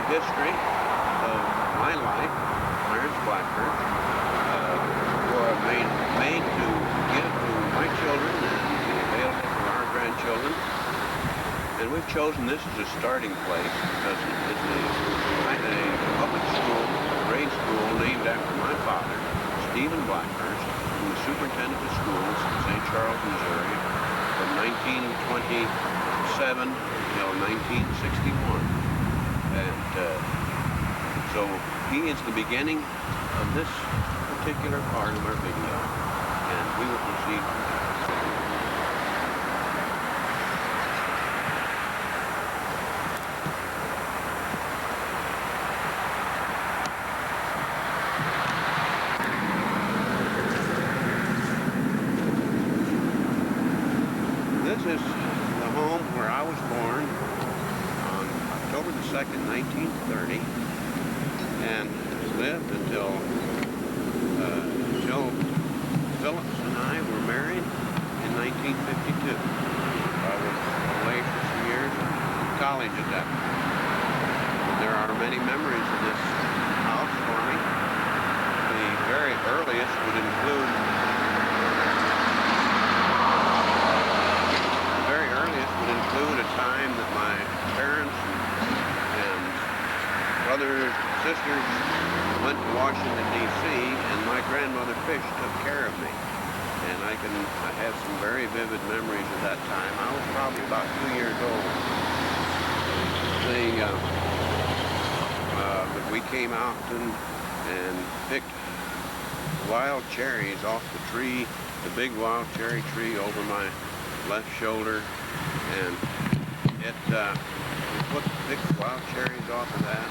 history of my life, Clarence Blackburn, made to give to my children and be available to our grandchildren. And we've chosen this as a starting place because it's a public school, grade school named after my father, Stephen Blackburn, who was superintendent of schools in St. Charles, Missouri, from 1927 until 1961. And so he is the beginning of this particular part of our video, and we will proceed from there. This is the home where I was born on October the 2nd, 1930, and lived until Joe Phillips and I were married in 1952. I was away for some years in college at that time. There are many memories of this house for me. The very earliest would include a time that my parents and brothers and sisters went to Washington, D.C., and my grandmother Fish took care of me. And I have some very vivid memories of that time. I was probably about 2 years old. We came out and picked wild cherries off the tree, the big wild cherry tree over my left shoulder, and we picked wild cherries off of that,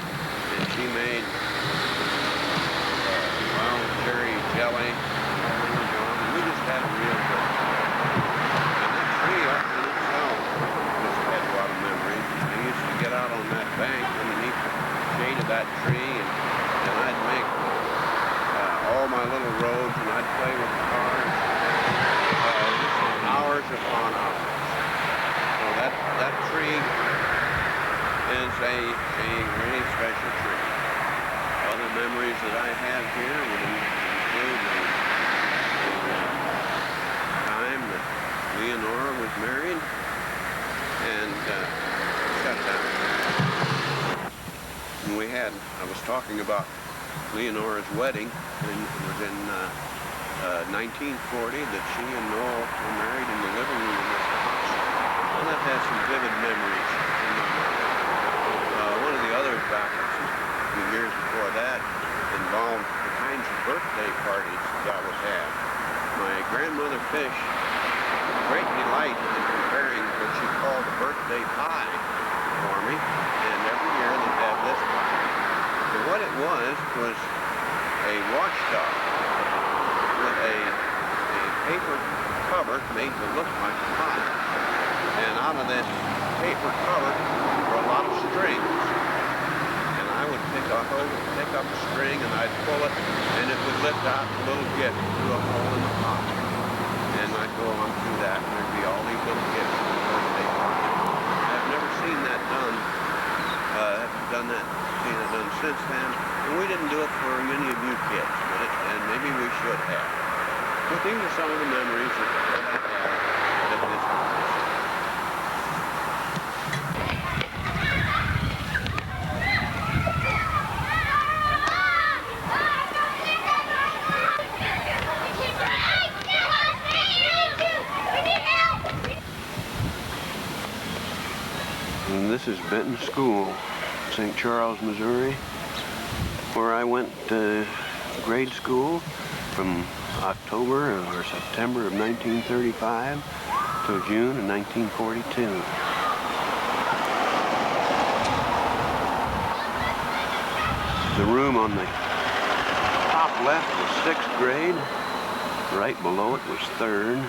and she made wild cherry jelly. We just had a real good time. And that tree up in itself just had a lot of memories. I used to get out on that bank underneath the shade of that tree, and I'd make all my little roads, and I'd play with the cars hours upon hours. That tree is a really special tree. Other memories that I have here would include the time that Leonora was married and shut down. And I was talking about Leonora's wedding, and it was in 1940 that she and Noel were married in the living room of this house. And that has some vivid memories in my mind. One of the other backups a few years before that involved the kinds of birthday parties that I would have. My grandmother Fish great delight in preparing what she called a birthday pie for me, and every year they'd have this pie. And what it was a watchdog with a paper cover made to look like a pie. And out of this paper cover were a lot of strings. And I would pick up a string and I'd pull it, and it would lift out a little gift through a hole in the pie. And I'd go on through that, and there'd be all these little gifts for the birthday party. I've never seen that done. Seen it done since then. And we didn't do it for any of you kids, and maybe we should have. But these are some of the memories that I have of this house. And this is Benton School, St. Charles, Missouri, where I went to grade school from October or September of 1935 to June of 1942. The room on the top left was 6th grade, right below it was 3rd,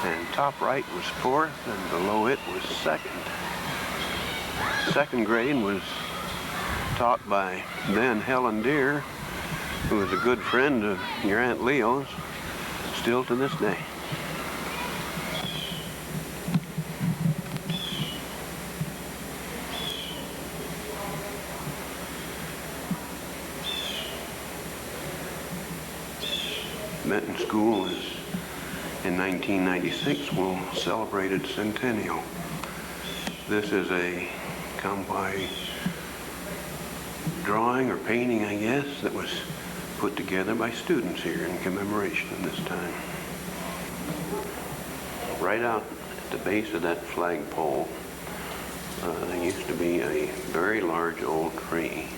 and top right was 4th, and below it was 2nd. 2nd grade was taught by then Helen Deere, who was a good friend of your Aunt Leo's, still to this day. Benton School is, in 1996, will celebrate its centennial. This is a come-by drawing or painting, I guess, that was put together by students here in commemoration of this time. Right out at the base of that flagpole, there used to be a very large old tree.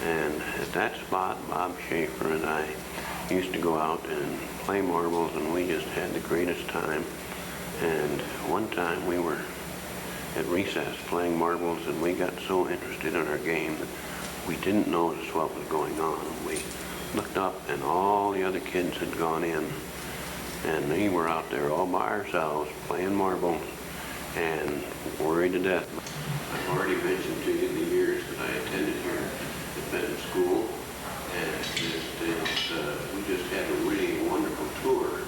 And at that spot, Bob Schaefer and I used to go out and play marbles, and we just had the greatest time. And one time we were at recess playing marbles, and we got so interested in our game that we didn't notice what was going on. We looked up, and all the other kids had gone in, and we were out there all by ourselves playing marbles and worried to death. I've already mentioned to you the years that I attended here at Benton School, and we just had a really wonderful tour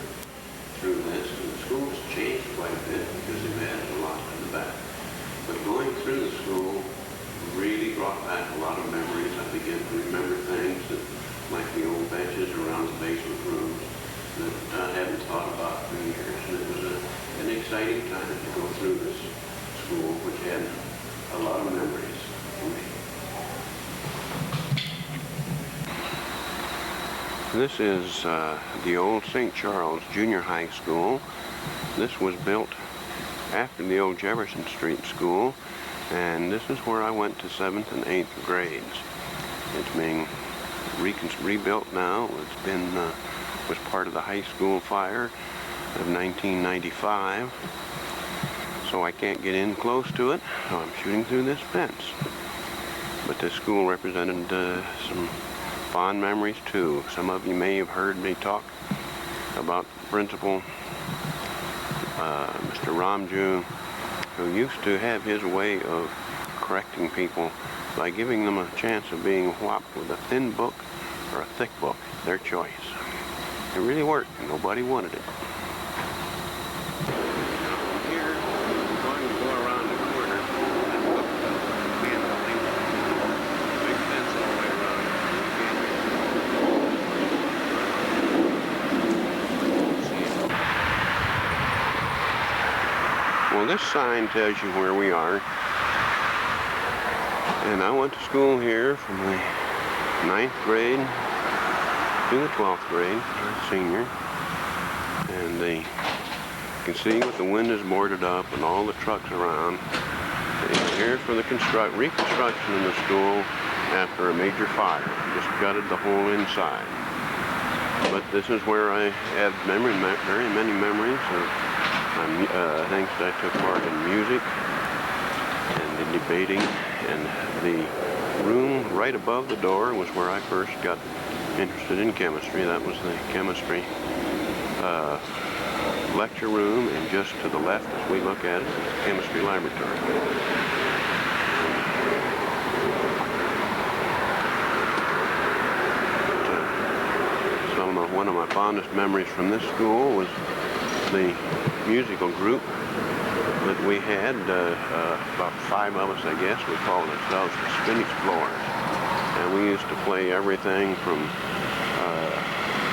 through this, and the school's changed quite a bit because they've added a lot in the back. But going through the school really brought back a lot of memories. I began to remember things that, like the old benches around the basement rooms, that I hadn't thought about for years. And it was an exciting time to go through this school, which had a lot of memories for me. This is the old St. Charles Junior High School. This was built after the old Jefferson Street School, and this is where I went to 7th and 8th grades. It's being rebuilt now. It's been was part of the high school fire of 1995, so I can't get in close to it, so I'm shooting through this fence. But this school represented some fond memories too. Some of you may have heard me talk about Principal Mr. Ramju, who used to have his way of correcting people by giving them a chance of being whopped with a thin book or a thick book, their choice. It really worked, and nobody wanted it. Here, we're going to go around the corner and look at the main building. Big fence all the way around. Well, this sign tells you where we are. And I went to school here from the 9th grade to the 12th grade, senior. And you can see what the wind is boarded up and all the trucks around. They're here for the reconstruction of the school after a major fire. Just gutted the whole inside. But this is where I have very many memories of things that I took part in music and the debating, and the room right above the door was where I first got interested in chemistry. That was the chemistry lecture room, and just to the left as we look at it is the chemistry laboratory. One of my fondest memories from this school was the musical group that we had, about 5 of us, I guess. We called ourselves the Spinach Blowers. And we used to play everything from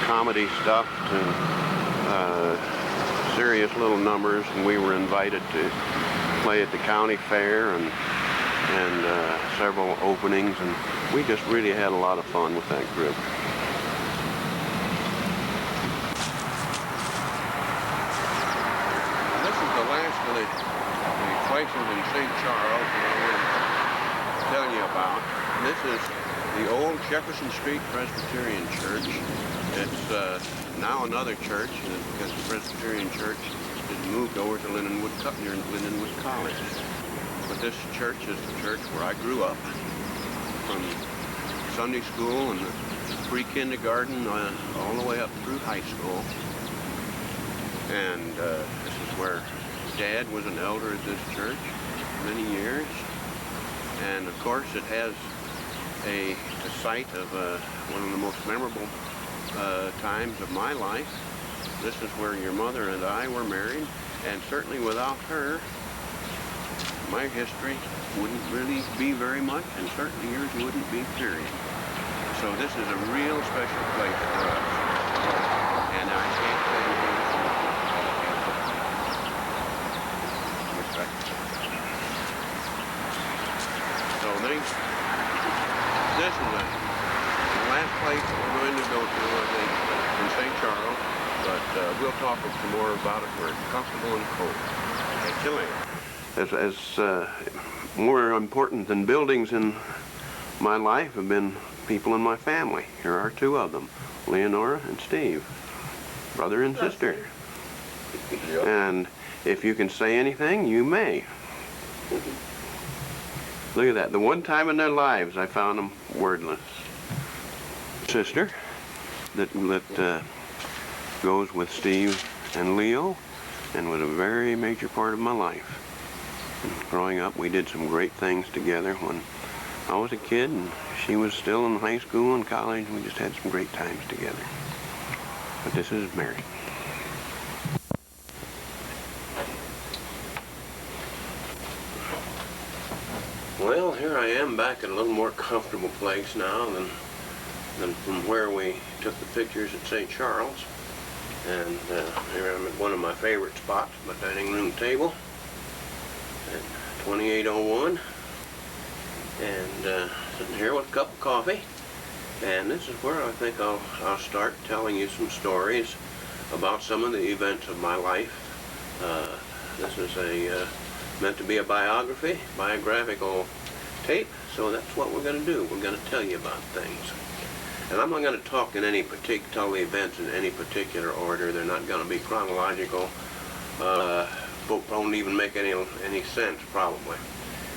comedy stuff to serious little numbers, and we were invited to play at the county fair and several openings, and we just really had a lot of fun with that group. The places in St. Charles that I want to tell you about. This is the old Jefferson Street Presbyterian Church. It's now another church because the Presbyterian Church has moved over to Lindenwood College. But this church is the church where I grew up, from Sunday school and the pre-kindergarten all the way up through high school. And this is where Dad was an elder at this church for many years, and of course it has a site of one of the most memorable times of my life. This is where your mother and I were married, and certainly without her, my history wouldn't really be very much, and certainly yours wouldn't be, period. So this is a real special place for us. And I can't say anything so this is the last place we're going to go to, I think, in St. Charles, but we'll talk some more about it. We're comfortable and cold. Catch you later. As more important than buildings in my life have been people in my family. Here are two of them, Leonora and Steve, brother and sister. Yep. And if you can say anything, you may. Look at that. The one time in their lives I found them wordless. Sister that goes with Steve and Leo and was a very major part of my life. And growing up, we did some great things together when I was a kid and she was still in high school and college. We just had some great times together. But this is Mary. Well, here I am back at a little more comfortable place now than from where we took the pictures at St. Charles. And here I'm at one of my favorite spots, my dining room table at 2801. And sitting here with a cup of coffee. And this is where I think I'll start telling you some stories about some of the events of my life. This is meant to be a biographical tape, so that's what we're going to do. We're going to tell you about things. And I'm not going to tell the events in any particular order. They're not going to be chronological. Both don't even make any sense, probably,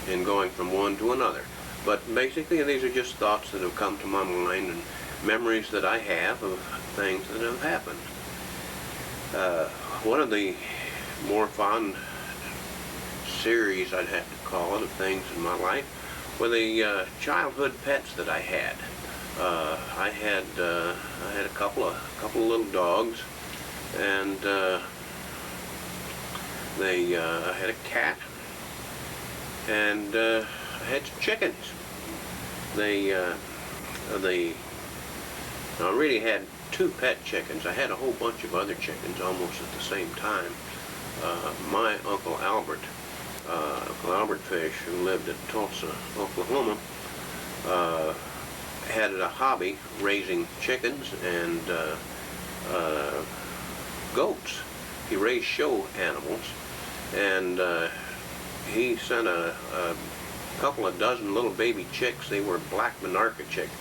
in going from one to another. But basically, these are just thoughts that have come to my mind and memories that I have of things that have happened. One of the more fond series, I'd have to call it, of things in my life were the childhood pets that I had. I had a couple of little dogs, and I had a cat, and I had some chickens. I really had two pet chickens. I had a whole bunch of other chickens almost at the same time. My Uncle Albert Fish, who lived at Tulsa, Oklahoma, had a hobby raising chickens and goats. He raised show animals, and he sent a couple of dozen little baby chicks. They were black monarcha chicks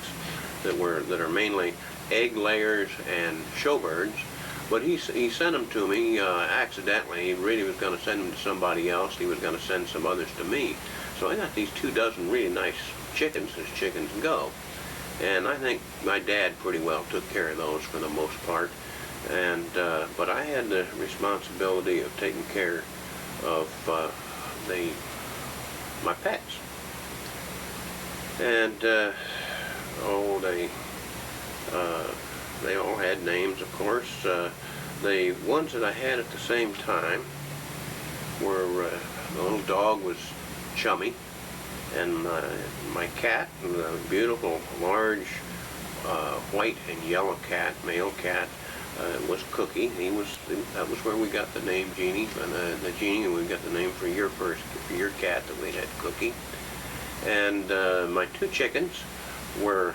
that are mainly egg layers and showbirds. But he sent them to me accidentally. He really was going to send them to somebody else. He was going to send some others to me. So I got these 2 dozen really nice chickens, as chickens go. And I think my dad pretty well took care of those for the most part. And but I had the responsibility of taking care of my pets. And they all had names, of course. The ones that I had at the same time were, the little dog was Chummy, and my cat, the beautiful, large, white and yellow cat, male cat, was Cookie. That was where we got the name Jeannie, and the Jeannie, and we got the name for your cat that we had, Cookie. And my 2 chickens were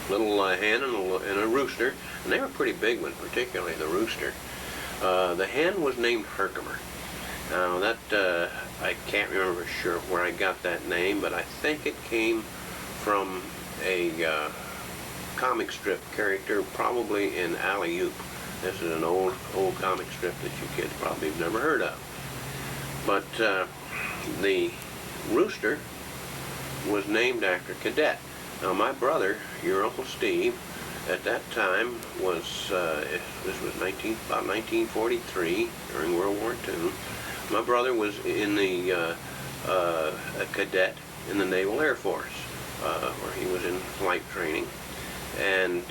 little hen and a rooster, and they were a pretty big one, particularly the rooster. The hen was named Herkimer. Now that I can't remember sure where I got that name, but I think it came from a comic strip character, probably in Alley Oop. This is an old comic strip that you kids probably have never heard of. But the rooster was named after Cadet. Now my brother, your Uncle Steve, at that time was, this was about 1943, during World War II. My brother was in a cadet in the Naval Air Force, where he was in flight training. And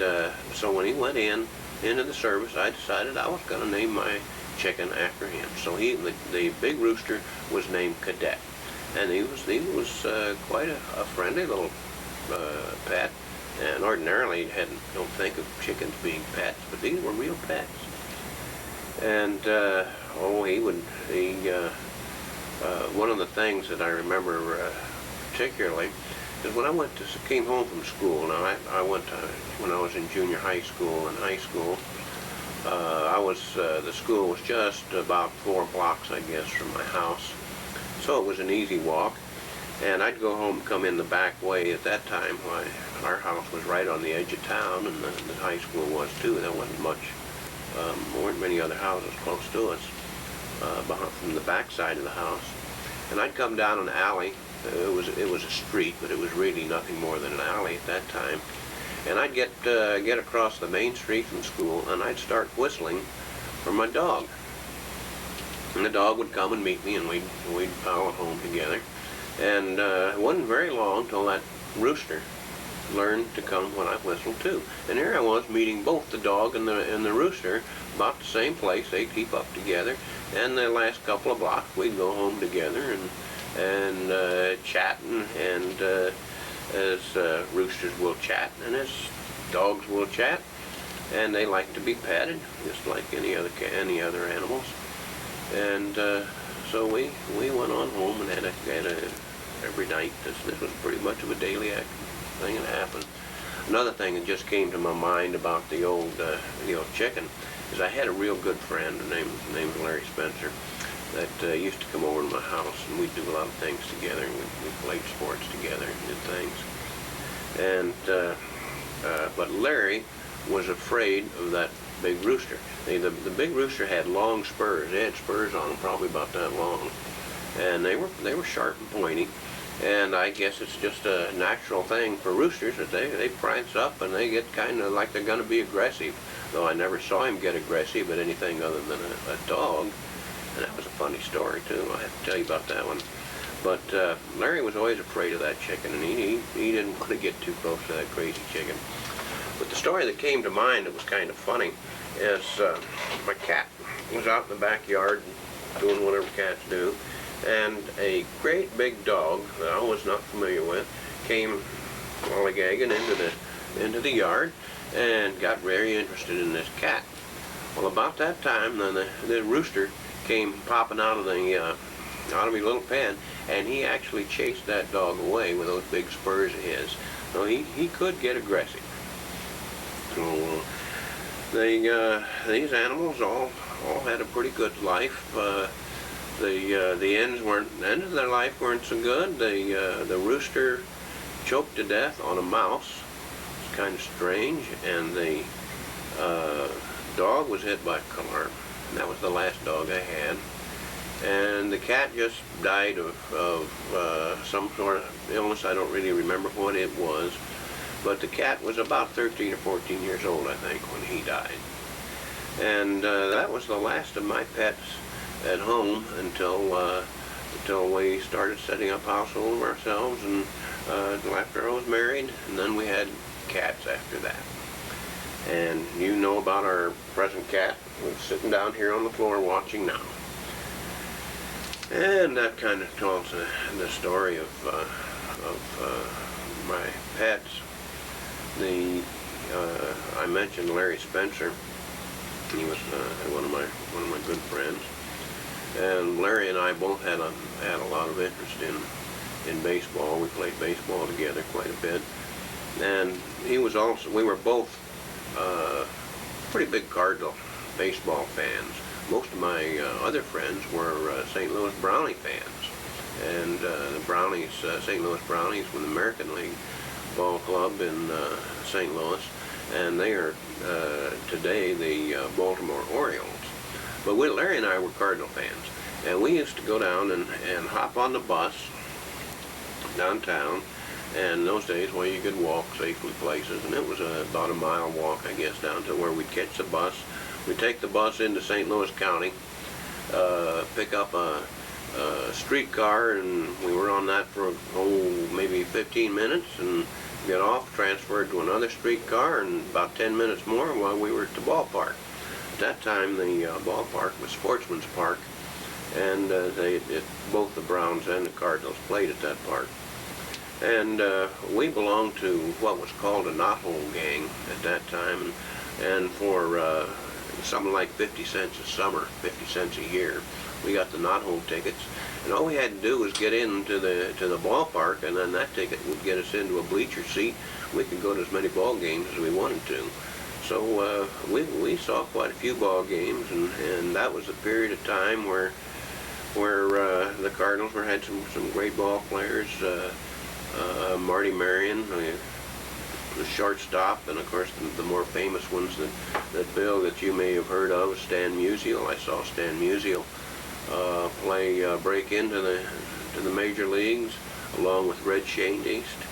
so when he went into the service, I decided I was going to name my chicken after him. So the big rooster was named Cadet. And he was quite a friendly little pet. And ordinarily you don't think of chickens being pets, but these were real pets. And one of the things that I remember particularly is when I came home from school. Now when I was in junior high school and high school. The school was just about 4 blocks, I guess, from my house, so it was an easy walk. And I'd go home, come in the back way. At that time, our house was right on the edge of town, and the high school was too. There wasn't weren't many other houses close to us from the back side of the house. And I'd come down an alley. It was a street, but it was really nothing more than an alley at that time. And I'd get across the main street from school, and I'd start whistling for my dog. And the dog would come and meet me, and we'd follow home together. And it wasn't very long till that rooster learned to come when I whistled too. And here I was meeting both the dog and the rooster about the same place. They'd keep up together. And the last couple of blocks, we'd go home together and chatting, and as roosters will chat and as dogs will chat, and they like to be patted just like any other animals. And so we went on home and had every night. This was pretty much of a daily thing that happened. Another thing that just came to my mind about the old chicken is I had a real good friend named Larry Spencer that used to come over to my house, and we'd do a lot of things together. We played sports together and did things. And but Larry was afraid of that big rooster. The big rooster had long spurs. They had spurs on them, probably about that long, and they were sharp and pointy. And I guess it's just a natural thing for roosters that they prance up and they get kind of like they're going to be aggressive. Though I never saw him get aggressive at anything other than a dog. And that was a funny story too. I have to tell you about that one. But Larry was always afraid of that chicken, and he didn't want to get too close to that crazy chicken. But the story that came to mind that was kind of funny is my cat was out in the backyard doing whatever cats do, and a great big dog that I was not familiar with came lollygagging into the yard and got very interested in this cat. Well, about that time, then the rooster came popping out of his little pen, and he actually chased that dog away with those big spurs of his. So he could get aggressive. So these animals all had a pretty good life. The ends of their life weren't so good. The rooster choked to death on a mouse. It's kind of strange, and the dog was hit by a car. And that was the last dog I had. And the cat just died of some sort of illness. I don't really remember what it was. But the cat was about 13 or 14 years old, I think, when he died. And that was the last of my pets at home until we started setting up household of ourselves, and after I was married, and then we had cats after that. And you know about our present cat. We're sitting down here on the floor watching now. And that kind of tells the story of my pets. I mentioned Larry Spencer. He was one of my good friends. And Larry and I both had a lot of interest in baseball. We played baseball together quite a bit. And we were both pretty big Cardinal baseball fans. Most of my other friends were St. Louis Brownie fans. And the Brownies, St. Louis Brownies, were the American League ball club in St. Louis. And they are today the Baltimore Orioles. But Larry and I were Cardinal fans. And we used to go down and hop on the bus downtown. And in those days, well, you could walk safely places, and it was about a mile walk, I guess, down to where we'd catch the bus. We'd take the bus into St. Louis County, pick up a streetcar, and we were on that for maybe 15 minutes, and get off, transferred to another streetcar, and about 10 minutes more while we were at the ballpark. At that time, the ballpark was Sportsman's Park, and both the Browns and the Cardinals played at that park. And we belonged to what was called a knothole gang at that time, and for something like 50 cents a summer, 50 cents a year, we got the knothole tickets, and all we had to do was get into the ballpark, and then that ticket would get us into a bleacher seat. We could go to as many ball games as we wanted to. So we saw quite a few ball games, and that was a period of time where the Cardinals had some great ball players. Marty Marion, the shortstop, and of course the more famous ones that Bill, that you may have heard of, Stan Musial. I saw Stan Musial break into the major leagues along with Red Shane East,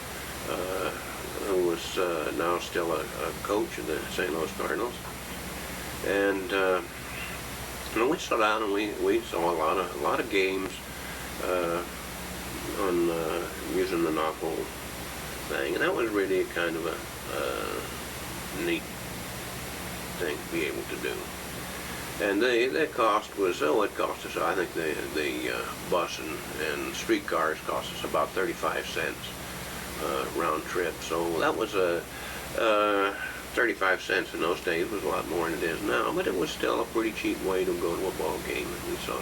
who was now still a coach of the St. Louis Cardinals. And we sat down and we saw a lot of games on using the knothole thing, and that was really kind of a neat thing to be able to do. And the cost was, it cost us, I think the bus and streetcars cost us about 35 cents round trip. So that was 35 cents in those days was a lot more than it is now, but it was still a pretty cheap way to go to a ball game, and we saw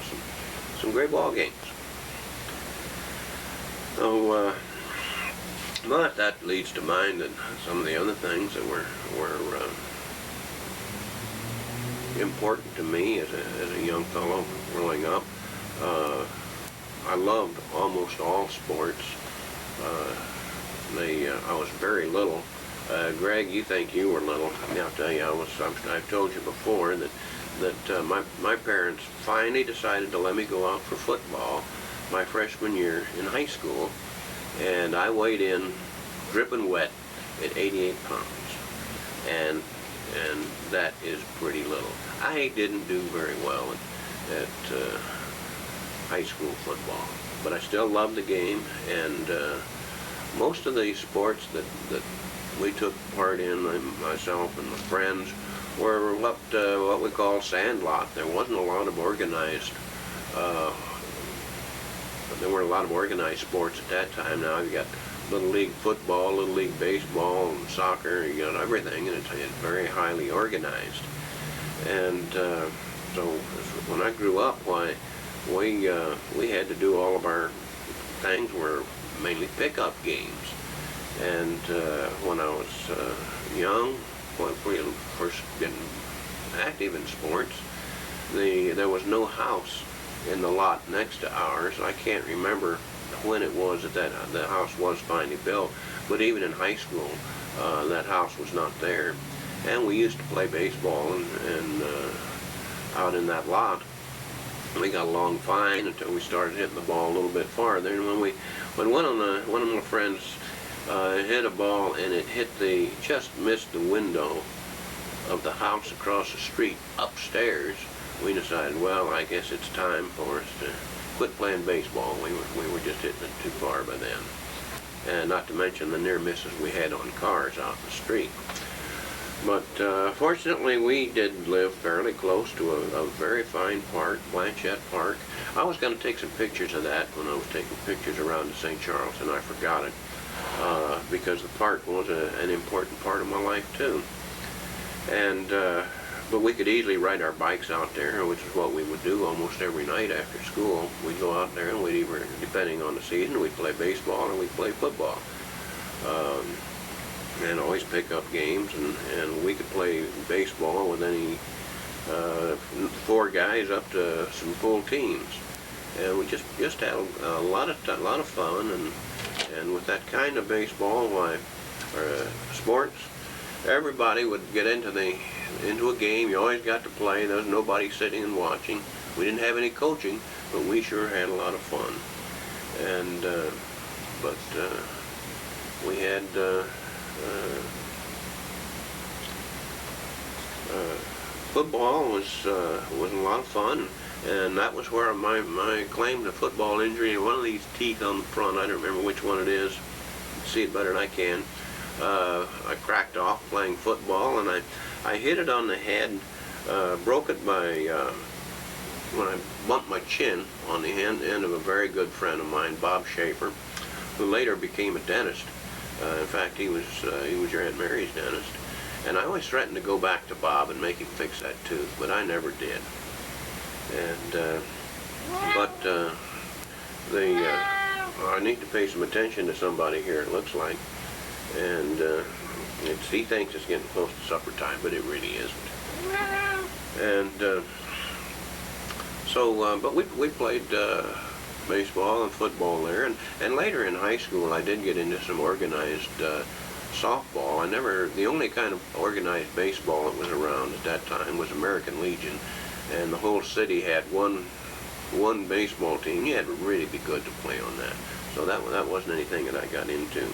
some great ball games. So, but that leads to mind that some of the other things that were important to me as a young fellow growing up. I loved almost all sports. I was very little. Greg, you think you were little? I'll tell you, I've told you before that my parents finally decided to let me go out for football my freshman year in high school, and I weighed in dripping wet at 88 pounds, and that is pretty little. I didn't do very well at high school football, but I still loved the game, and most of the sports that we took part in, myself and my friends, were what we call sandlot. There wasn't a lot of organized there weren't a lot of organized sports at that time. Now you got Little League football, Little League baseball, and soccer. You got everything, and it's very highly organized. And so when I grew up, we had to do all of our things were mainly pickup games. And when I was young, when we first getting active in sports, there was no house in the lot next to ours. I can't remember when it was that the house was finally built, but even in high school, that house was not there. And we used to play baseball and out in that lot. We got along fine until we started hitting the ball a little bit farther. And when one of my friends hit a ball and it just missed the window of the house across the street upstairs, we decided, well, I guess it's time for us to quit playing baseball. We were just hitting it too far by then. And not to mention the near misses we had on cars out in the street. But fortunately, we did live fairly close to a very fine park, Blanchette Park. I was going to take some pictures of that when I was taking pictures around to St. Charles, and I forgot it because the park was an important part of my life too. And but we could easily ride our bikes out there, which is what we would do almost every night after school. We'd go out there and we'd either, depending on the season, we'd play baseball or we'd play football. And always pick up games, and we could play baseball with any 4 guys up to some full teams. And we just had a lot of fun, and with that kind of baseball, sports, everybody would get into a game. You always got to play. There was nobody sitting and watching. We didn't have any coaching, but we sure had a lot of fun. And we had football was a lot of fun, and that was where my claim to football injury. One of these teeth on the front, I don't remember which one it is. You can see it better than I can. I cracked off playing football, and I hit it on the head, broke it when I bumped my chin on the end of a very good friend of mine, Bob Schaefer, who later became a dentist. In fact, he was your Aunt Mary's dentist. And I always threatened to go back to Bob and make him fix that tooth, but I never did. And I need to pay some attention to somebody here, it looks like. And he thinks it's getting close to supper time, but it really isn't. And but we played baseball and football there, and later in high school I did get into some organized softball. The only kind of organized baseball that was around at that time was American Legion, and the whole city had one baseball team. You had to really be good to play on that. So that wasn't anything that I got into.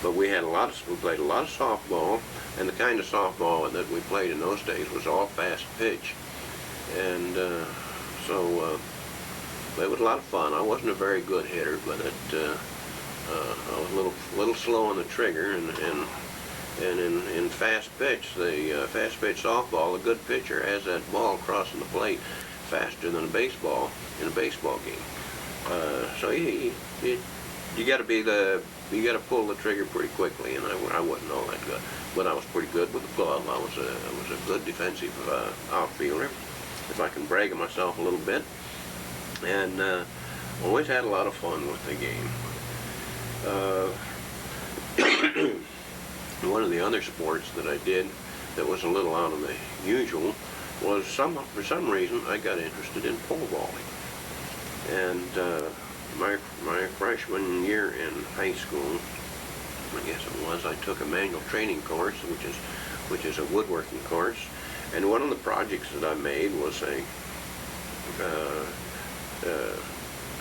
But we played a lot of softball, and the kind of softball that we played in those days was all fast pitch. And so it was a lot of fun. I wasn't a very good hitter, but I was a little slow on the trigger, and in fast pitch, the fast pitch softball, a good pitcher has that ball crossing the plate faster than a baseball in a baseball game. So you got to pull the trigger pretty quickly, and I wasn't all that good, but I was pretty good with the glove. I was a good defensive outfielder, if I can brag of myself a little bit, and always had a lot of fun with the game. One of the other sports that I did that was a little out of the usual was for some reason I got interested in pole vaulting. And my freshman year in high school, I guess it was, I took a manual training course, which is a woodworking course, and one of the projects that I made was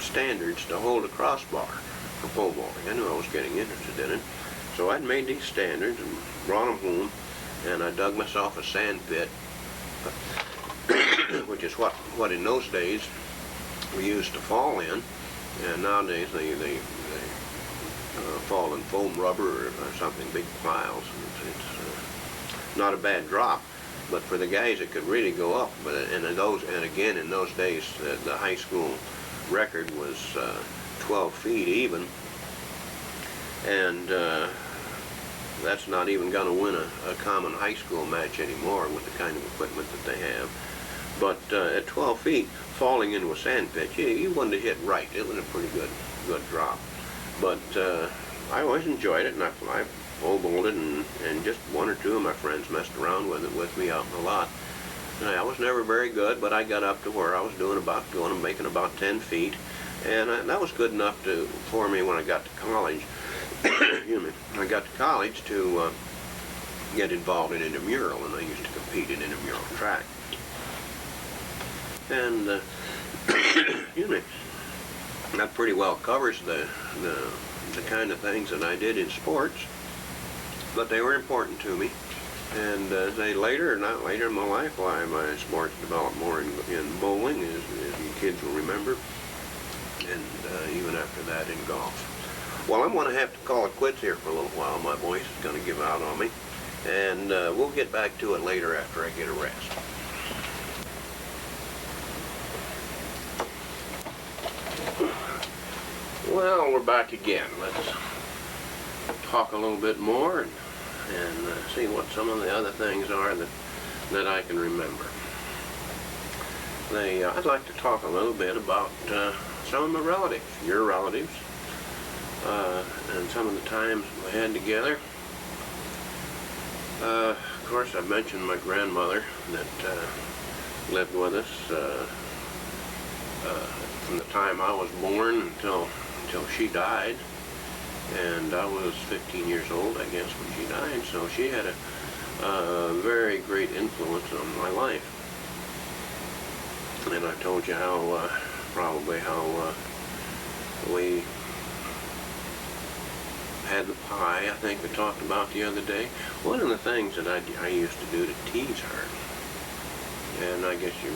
standards to hold a crossbar for pole vaulting. I knew I was getting interested in it, so I'd made these standards and brought them home, and I dug myself a sand pit, which is what in those days we used to fall in, and nowadays they fall in foam rubber or something, big piles. It's not a bad drop, but for the guys it could really go up. And again in those days the high school record was 12 feet even, and that's not even going to win a common high school match anymore with the kind of equipment that they have. But at 12 feet, falling into a sand pit, you wanted to hit right. It was a pretty good drop. But I always enjoyed it, and I pole vaulted, and just one or two of my friends messed around with it with me out in the lot. And I was never very good, but I got up to where I was making about 10 feet, and that was good enough for me when I got to college. Excuse me. When I got to college to get involved in intramural, and I used to compete in intramural track. And excuse me, that pretty well covers the kind of things that I did in sports, but they were important to me. And later in my life, my sports developed more in bowling, as you kids will remember, and even after that in golf. Well, I'm going to have to call it quits here for a little while. My voice is going to give out on me, and we'll get back to it later after I get a rest. Well, we're back again. Let's talk a little bit more and see what some of the other things are that I can remember. I'd like to talk a little bit about some of my relatives, your relatives, and some of the times we had together. Of course, I mentioned my grandmother that lived with us from the time I was born until she died, and I was 15 years old, I guess, when she died. So she had a very great influence on my life. And I told you how we had the pie, I think we talked about the other day. One of the things that I used to do to tease her, and I guess your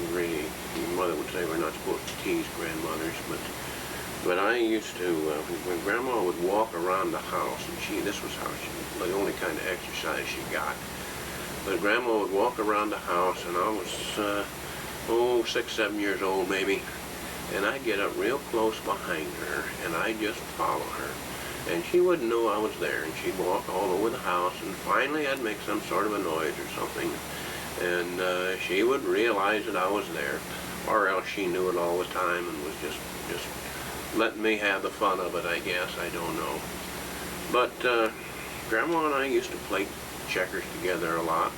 mother would say we're not supposed to tease grandmothers, but I used to, when Grandma would walk around the house, and this was the only kind of exercise she got. But Grandma would walk around the house, and I was, 6, 7 years old maybe, and I'd get up real close behind her, and I'd just follow her. and she wouldn't know I was there, and she'd walk all over the house, and finally I'd make some sort of a noise or something, and she would realize that I was there, or else she knew it all the time and was just letting me have the fun of it, I guess. I don't know. But Grandma and I used to play checkers together a lot,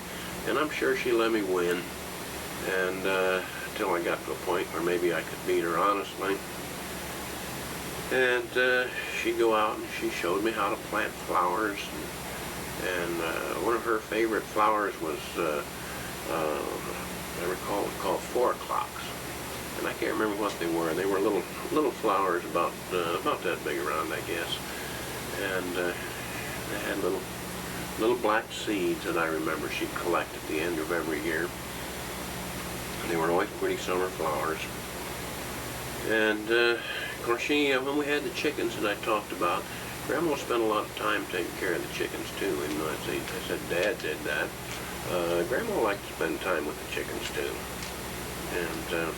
and I'm sure she let me win, and until I got to a point where maybe I could beat her honestly. And she'd go out and she showed me how to plant flowers, and one of her favorite flowers was I recall it called 4 o'clocks, and I can't remember what they were. They were little flowers about that big around, I guess, and they had little black seeds that I remember she'd collect at the end of every year. They were always pretty summer flowers. And of course, when we had the chickens that I talked about, Grandma spent a lot of time taking care of the chickens too. And I said Dad did that. Grandma liked to spend time with the chickens too. And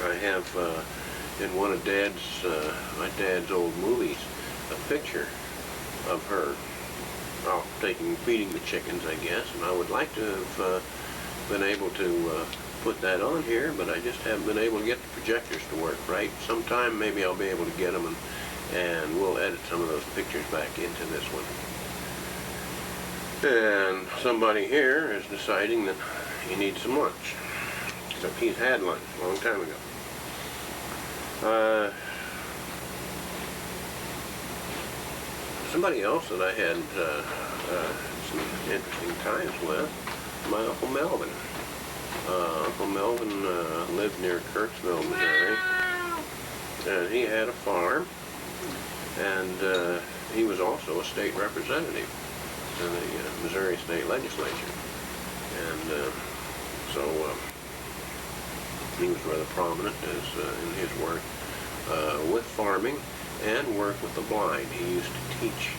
I have in one of my dad's old movies a picture of her feeding the chickens, I guess. And I would like to have been able to put that on here, but I just haven't been able to get the projectors to work right. Sometime maybe I'll be able to get them, and we'll edit some of those pictures back into this one. And somebody here is deciding that he needs some lunch, except he's had lunch a long time ago. Somebody else that I had some interesting times with, my Uncle Melvin. Uncle Melvin lived near Kirksville, Missouri, and he had a farm, and he was also a state representative in the Missouri State Legislature, and so he was rather prominent in his work with farming and work with the blind. He used to teach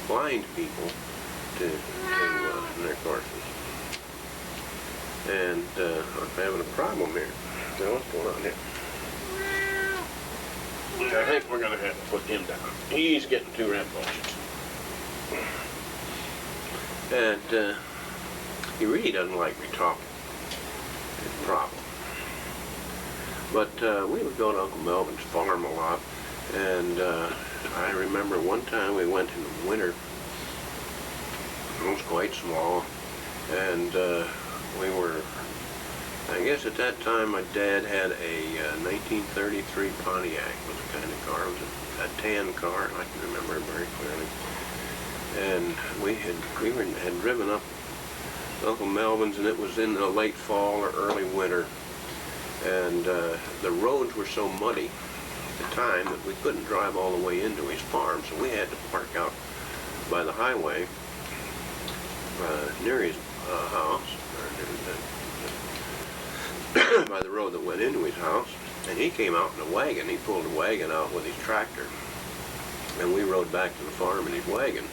blind people to their courses. And I'm having a problem here. So what's going on here? I think we're going to have to put him down. He's getting too rambunctious. And he really doesn't like me talking. It's a problem. But we would go to Uncle Melvin's farm a lot, and I remember one time we went in the winter. It was quite small, and we were, I guess at that time my dad had a 1933 Pontiac was the kind of car. It was a tan car, I can remember it very clearly. And we had driven up Uncle Melvin's, and it was in the late fall or early winter. And the roads were so muddy at the time that we couldn't drive all the way into his farm, so we had to park out by the highway near his house, or by the road that went into his house. And he came out in a wagon. He pulled a wagon out with his tractor, and we rode back to the farm in his wagon.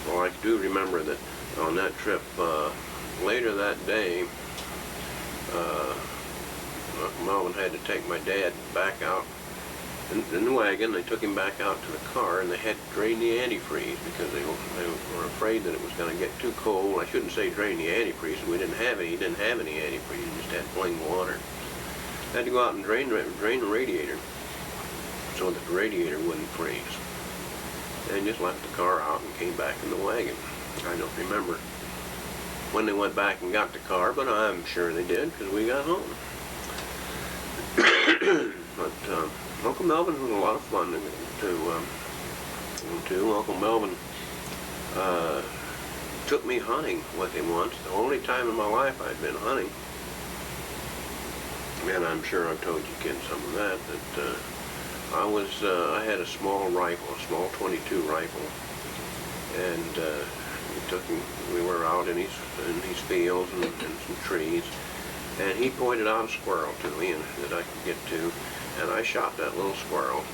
Well, I do remember that on that trip later that day, Uncle Melvin had to take my dad back out in the wagon. They took him back out to the car, and they had to drain the antifreeze because they were afraid that it was going to get too cold. I shouldn't say drain the antifreeze. We didn't have any. He didn't have any antifreeze. He just had plain water. Had to go out and drain the radiator so that the radiator wouldn't freeze. And just left the car out and came back in the wagon. I don't remember when they went back and got the car, but I'm sure they did because we got home. But Uncle Melvin was a lot of fun to Uncle Melvin took me hunting with him once. The only time in my life I'd been hunting. And I'm sure I've told you kids some of that. I had a small rifle, a small .22 rifle, and we were out in his fields and some trees, and he pointed out a squirrel to me that I could get to, and I shot that little squirrel.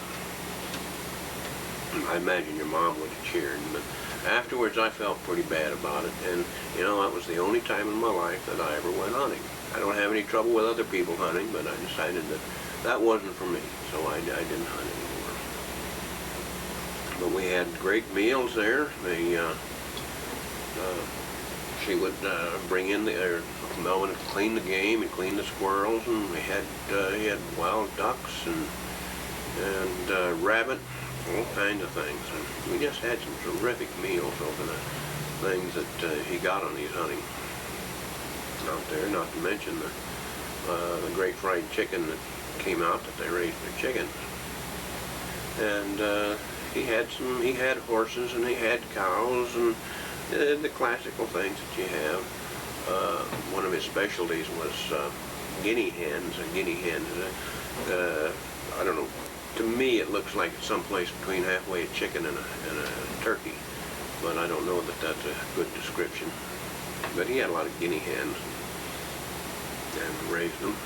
I imagine your mom would have cheered, but afterwards I felt pretty bad about it, and you know, that was the only time in my life that I ever went hunting. I don't have any trouble with other people hunting, but I decided that that wasn't for me, so I didn't hunt anymore. But we had great meals there. She would bring in Melvin would clean the game and clean the squirrels, and he had wild ducks and rabbit, all kinds of things. And we just had some terrific meals over the things that he got on these hunting out there. Not to mention the great fried chicken that came out that they raised their chickens. And he had horses and he had cows and the classical things that you have. One of his specialties was guinea hens. A guinea hen is I don't know, to me it looks like someplace between halfway a chicken and a turkey, but I don't know that that's a good description. But he had a lot of guinea hens and raised them,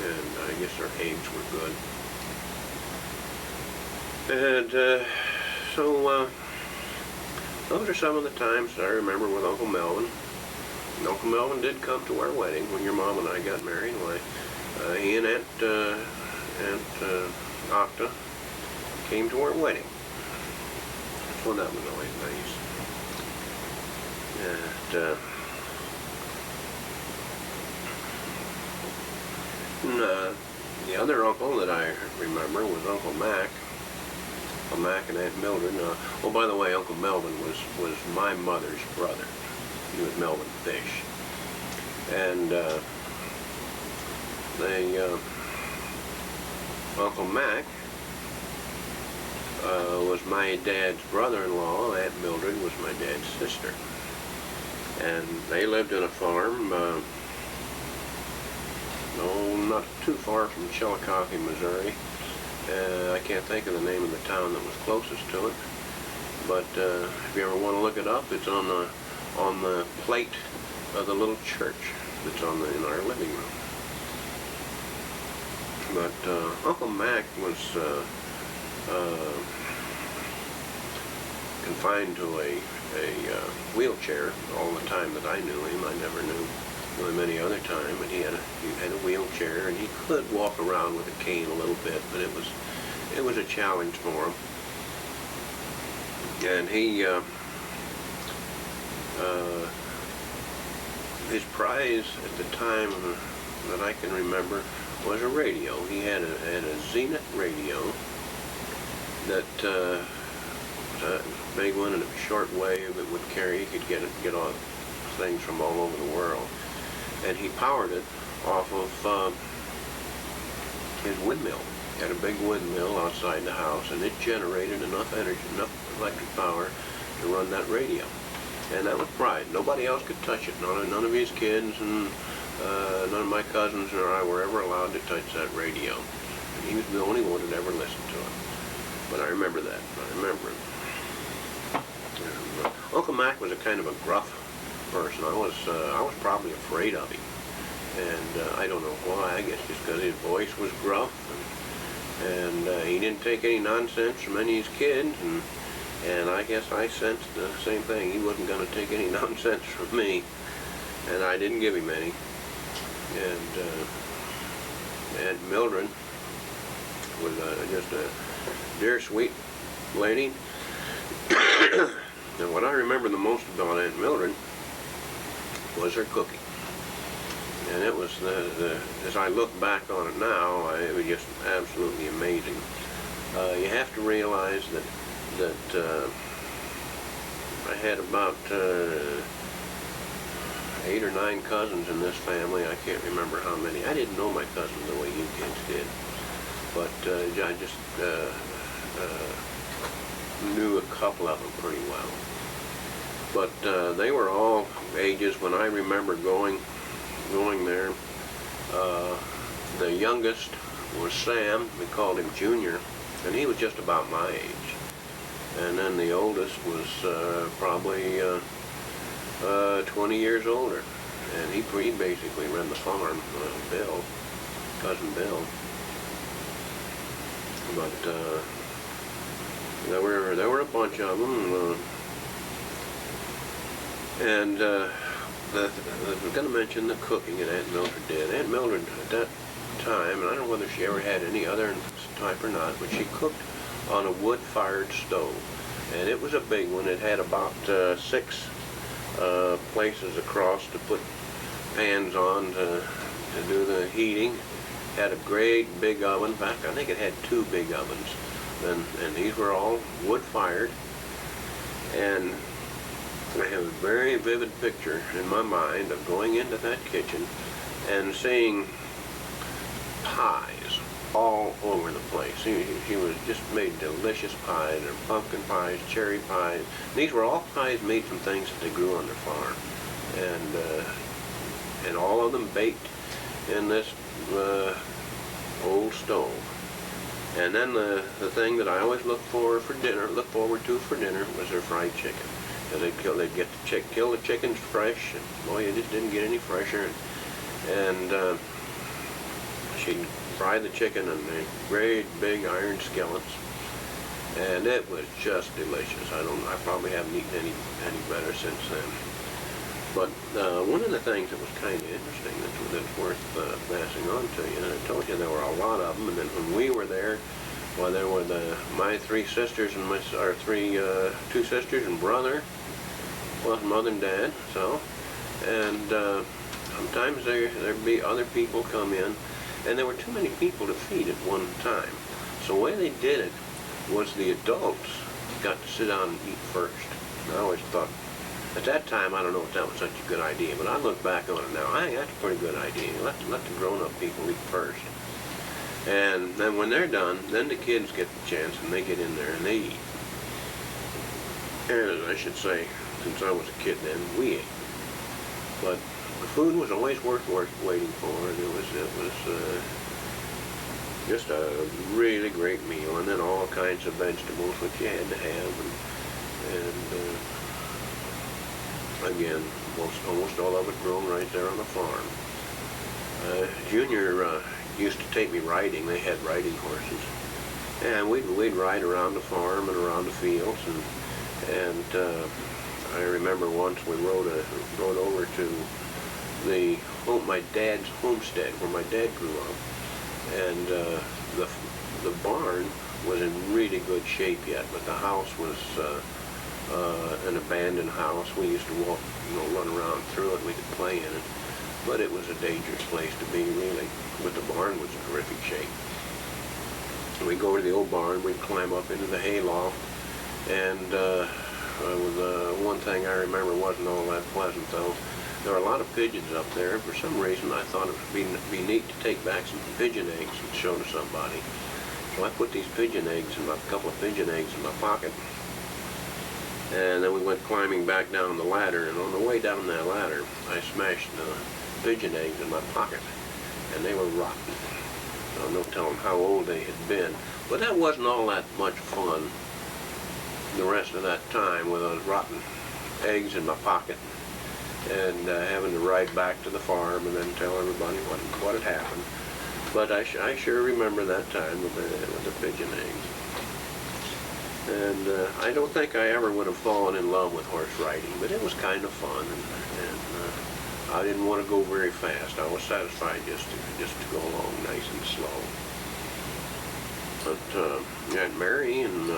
and I guess their eggs were good. And so those are some of the times I remember with Uncle Melvin. And Uncle Melvin did come to our wedding when your mom and I got married. He and Aunt Octa came to our wedding. Well, that was always nice. And the other uncle that I remember was Uncle Mac. Uncle Mac and Aunt Mildred. Oh, by the way, Uncle Melvin was my mother's brother. He was Melvin Fish. And Uncle Mac was my dad's brother-in-law. Aunt Mildred was my dad's sister. And they lived in a farm, not too far from Chillicothe, Missouri. I can't think of the name of the town that was closest to it. But if you ever want to look it up, it's on the plate of the little church that's in our living room. But Uncle Mac was confined to a wheelchair all the time that I knew him. I never knew him any other time, but he had a wheelchair, and he could walk around with a cane a little bit, but it was a challenge for him. And his prize at the time that I can remember was a radio. He had a Zenith radio that was a big one and a short wave that would carry. He could get on things from all over the world, and he powered it off of his windmill. He had a big windmill outside the house, and it generated enough energy, enough electric power to run that radio. And that was pride. Nobody else could touch it. None of his kids and none of my cousins or I were ever allowed to touch that radio. And he was the only one that ever listened to it. But I remember that. I remember it. And, Uncle Mac was a kind of a gruff person. I was probably afraid of him. And I don't know why. I guess just because his voice was gruff. And he didn't take any nonsense from any of his kids. And I guess I sensed the same thing. He wasn't going to take any nonsense from me, and I didn't give him any. And Aunt Mildred was just a dear, sweet lady. And what I remember the most about Aunt Mildred was her cooking. And it was, as I look back on it now, it was just absolutely amazing. You have to realize that I had about 8 or 9 cousins in this family. I can't remember how many. I didn't know my cousins the way you kids did, but I just knew a couple of them pretty well. But they were all ages when I remember going there. The youngest was Sam. We called him Junior, and he was just about my age. And then the oldest was probably 20 years older, and he basically ran the farm, Bill, cousin Bill. But there were a bunch of them, and I was going to mention the cooking that Aunt Mildred did. Aunt Mildred, at that time, and I don't know whether she ever had any other type or not, but she cooked on a wood-fired stove. And it was a big one. It had about 6 places across to put pans on to do the heating. Had a great big oven. In fact, I think it had 2 big ovens. And these were all wood-fired. And I have a very vivid picture in my mind of going into that kitchen and seeing pies all over the place. She was just made delicious pies, or pumpkin pies, cherry pies. These were all pies made from things that they grew on their farm, and all of them baked in this old stove. And then the thing that I always look forward to for dinner was their fried chicken. They'd kill the chickens fresh, and boy, you just didn't get any fresher. And she'd fry the chicken in the great big iron skillets, and it was just delicious. I probably haven't eaten any better since then. But one of the things that was kind of interesting that's worth passing on to you, and I told you there were a lot of them, and then when we were there, well, there were my 3 sisters and two sisters and brother, plus mother and dad. So, and sometimes there'd be other people come in, and there were too many people to feed at one time. So the way they did it was the adults got to sit down and eat first. And I always thought, at that time, I don't know if that was such a good idea, but I look back on it now, I think that's a pretty good idea. Let the grown-up people eat first. And then when they're done, then the kids get the chance, and they get in there and they eat. And I should say, since I was a kid then, we ate. But the food was always worth waiting for, and it was just a really great meal, and then all kinds of vegetables which you had to have, and again, almost all of it grown right there on the farm. Junior used to take me riding. They had riding horses, and we'd ride around the farm and around the fields, and I remember once we rode over to my dad's homestead where my dad grew up, and the barn was in really good shape yet, but the house was an abandoned house. We used to walk, run around through it. We could play in it, but it was a dangerous place to be, really. But the barn was in terrific shape. We'd go to the old barn. We'd climb up into the hayloft, and one thing I remember wasn't all that pleasant, though. There were a lot of pigeons up there. For some reason, I thought it would be neat to take back some pigeon eggs and show to somebody. So I put these couple of pigeon eggs in my pocket. And then we went climbing back down the ladder, and on the way down that ladder, I smashed the pigeon eggs in my pocket, and they were rotten. No telling how old they had been. But that wasn't all that much fun the rest of that time with those rotten eggs in my pocket, and having to ride back to the farm and then tell everybody what had happened. But I sure remember that time with the pigeon eggs. And I don't think I ever would have fallen in love with horse riding, but it was kind of fun, and I didn't want to go very fast. I was satisfied just to go along nice and slow. But yeah, Mary and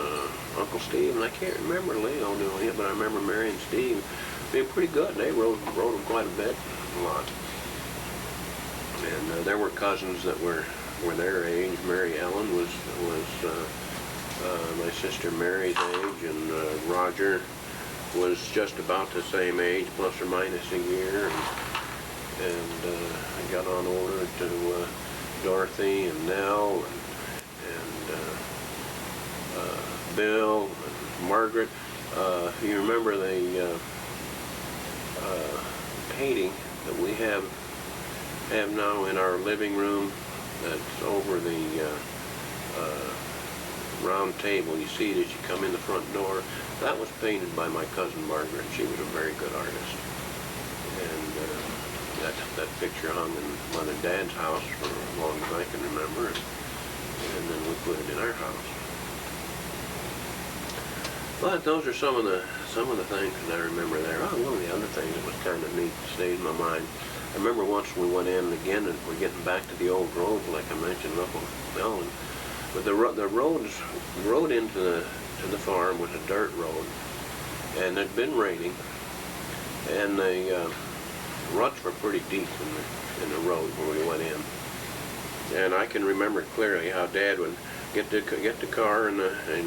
Uncle Steve, and I can't remember Leo doing it, but I remember Mary and Steve being pretty good. They rode them quite a bit, a lot. And there were cousins that were their age. Mary Ellen was my sister Mary's age, and Roger was just about the same age, plus or minus a year. And I got on over to Dorothy and Nell and Bill and Margaret. You remember the painting that we have now in our living room that's over the round table. You see it as you come in the front door. That was painted by my cousin Margaret. She was a very good artist. And that picture hung in Mother and Dad's house for as long as I can remember, and then we put it in our house. But those are some of the things that I remember there. Oh, one of the other things that was kind of neat, stayed in my mind. I remember once we went in again, and we're getting back to the old road, like I mentioned, Uncle Melvin. But the road into the farm was a dirt road, and it had been raining, and the ruts were pretty deep in the road where we went in. And I can remember clearly how Dad would get the car and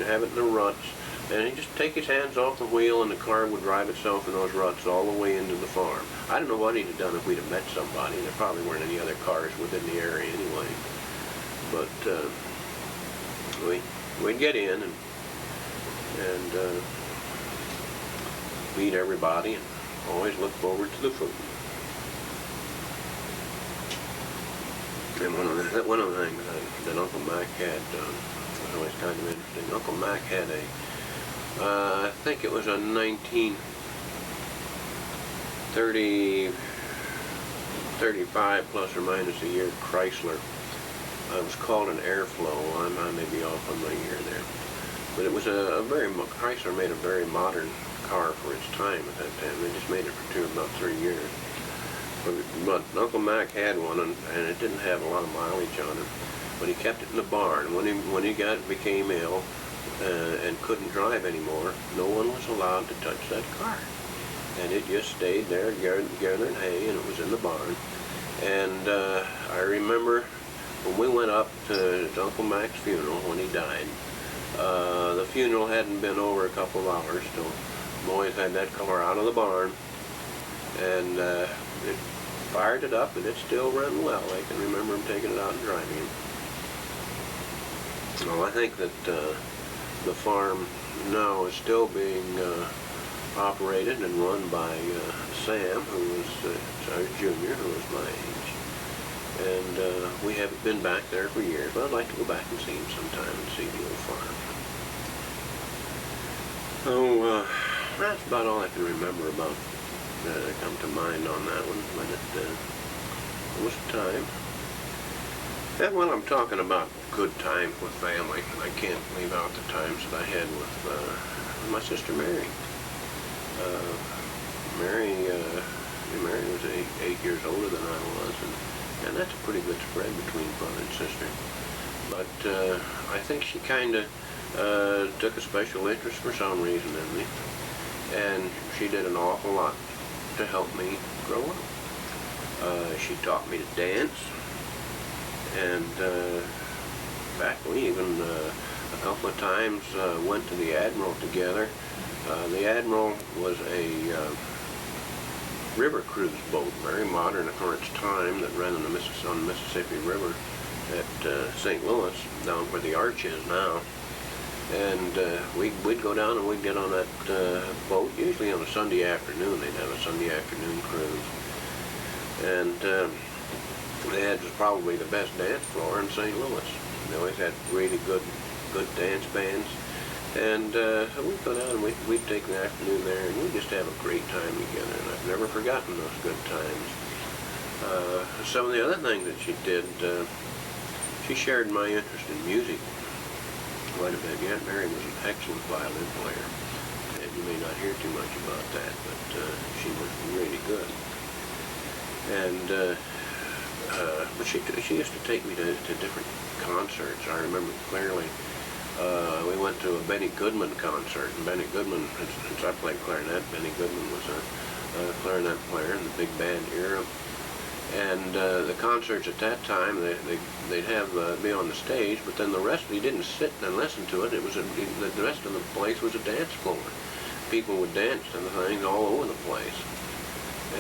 have it in the ruts, and he'd just take his hands off the wheel, and the car would drive itself in those ruts all the way into the farm. I don't know what he'd have done if we'd have met somebody. There probably weren't any other cars within the area anyway. But we'd get in and meet everybody, and always look forward to the food. And one of the things that Uncle Mac had was always kind of interesting. Uncle Mac had I think it was a 1935 plus or minus a year Chrysler. It was called an Airflow. I may be off on my year there. But it was Chrysler made a very modern car for its time at that time. They just made it for about 3 years. But Uncle Mac had one, and it didn't have a lot of mileage on it. But he kept it in the barn. When he became ill and couldn't drive anymore, no one was allowed to touch that car. And it just stayed there gathering hay, and it was in the barn. And I remember when we went up to Uncle Mac's funeral when he died, the funeral hadn't been over a couple of hours, so the boys had that car out of the barn, and it fired it up, and it still ran well. I can remember him taking it out and driving it. Well, I think that the farm now is still being operated and run by Sam, who was our junior, who was my age. And we haven't been back there for years, but I'd like to go back and see him sometime and see the old farm. Oh, that's about all I can remember about that come to mind on that one, but it was time. And when I'm talking about good times with family, I can't leave out the times that I had with my sister Mary. Mary was 8 years older than I was, and that's a pretty good spread between brother and sister. But I think she kind of took a special interest for some reason in me, and she did an awful lot to help me grow up. She taught me to dance, and back we even a couple of times went to the Admiral together. The Admiral was a river cruise boat, very modern for its time, that ran on the Mississippi River at St. Louis, down where the arch is now. And we'd go down and we'd get on that boat, usually on a Sunday afternoon. They'd have a Sunday afternoon cruise. And they had probably the best dance floor in St. Louis. They always had really good dance bands. And we'd go down and we'd take the afternoon there, and we'd just have a great time together. And I've never forgotten those good times. Some of the other things that she did, she shared my interest in music quite a bit. Yeah, Mary was an excellent violin player, and you may not hear too much about that, but she was really good. And but she used to take me to different concerts. I remember clearly. We went to a Benny Goodman concert, and Benny Goodman, since I played clarinet, Benny Goodman was a clarinet player in the big band era. And the concerts at that time, they'd have me on the stage, but then the rest, you didn't sit and listen to it. It was the rest of the place was a dance floor. People would dance to the things all over the place.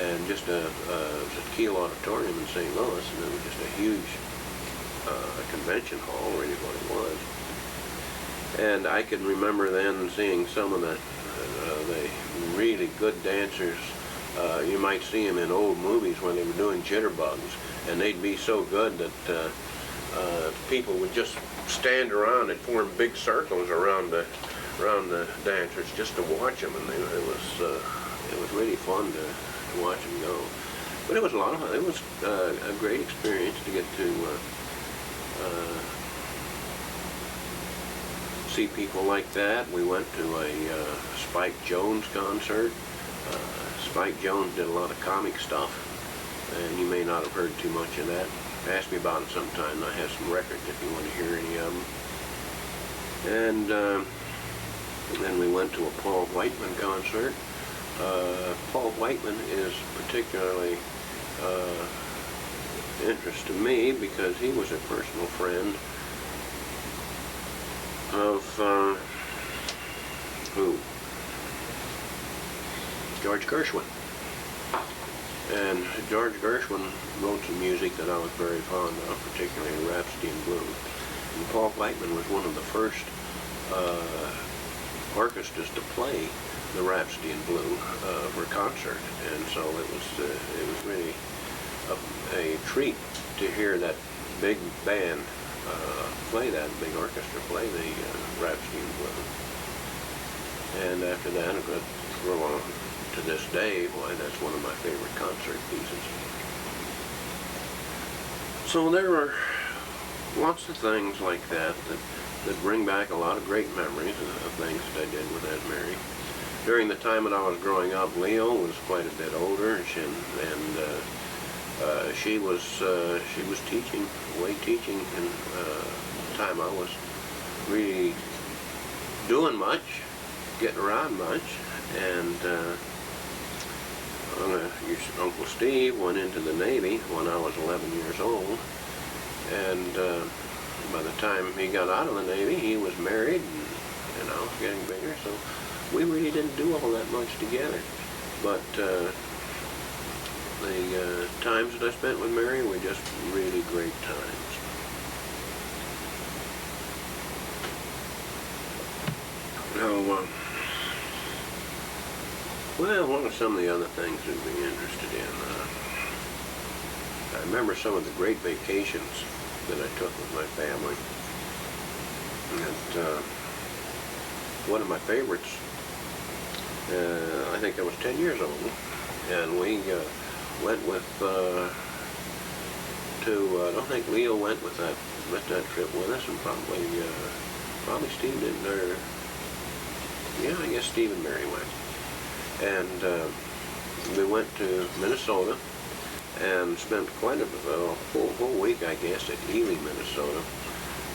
And just it was at Kiel Auditorium in St. Louis, and it was just a huge convention hall, really what it was. And I can remember then seeing some of the really good dancers. You might see them in old movies when they were doing jitterbugs, and they'd be so good that people would just stand around and form big circles around the dancers just to watch them, and it was really fun to watch them go. But it was a lot of fun. It was a great experience to get to see people like that. We went to a Spike Jones concert. Spike Jones did a lot of comic stuff, and you may not have heard too much of that. Ask me about it sometime. I have some records if you want to hear any of them. And then we went to a Paul Whiteman concert. Paul Whiteman is particularly interest to me because he was a personal friend of who? George Gershwin. And George Gershwin wrote some music that I was very fond of, particularly Rhapsody in Blue. And Paul Whiteman was one of the first orchestras to play the Rhapsody in Blue for a concert, and so it was really a treat to hear that big band play that, big orchestra play the Rhapsody in Blue. And after that, to this day, why, that's one of my favorite concert pieces. So there are lots of things like that that bring back a lot of great memories of things that I did with Aunt Mary. During the time that I was growing up, Leo was quite a bit older, and she was teaching, in the time I was really doing much, getting around much, and Uncle Steve went into the Navy when I was 11 years old, and by the time he got out of the Navy, he was married, and I was getting bigger, so we really didn't do all that much together. But the times that I spent with Mary were just really great times. Now, well, what are some of the other things we'd be interested in? I remember some of the great vacations that I took with my family. And one of my favorites, I think I was 10 years old, and we went with I don't think Leo went with that trip with us, and probably Steve didn't, or yeah, I guess Steve and Mary went. And we went to Minnesota and spent quite a whole week, I guess, at Ely, Minnesota,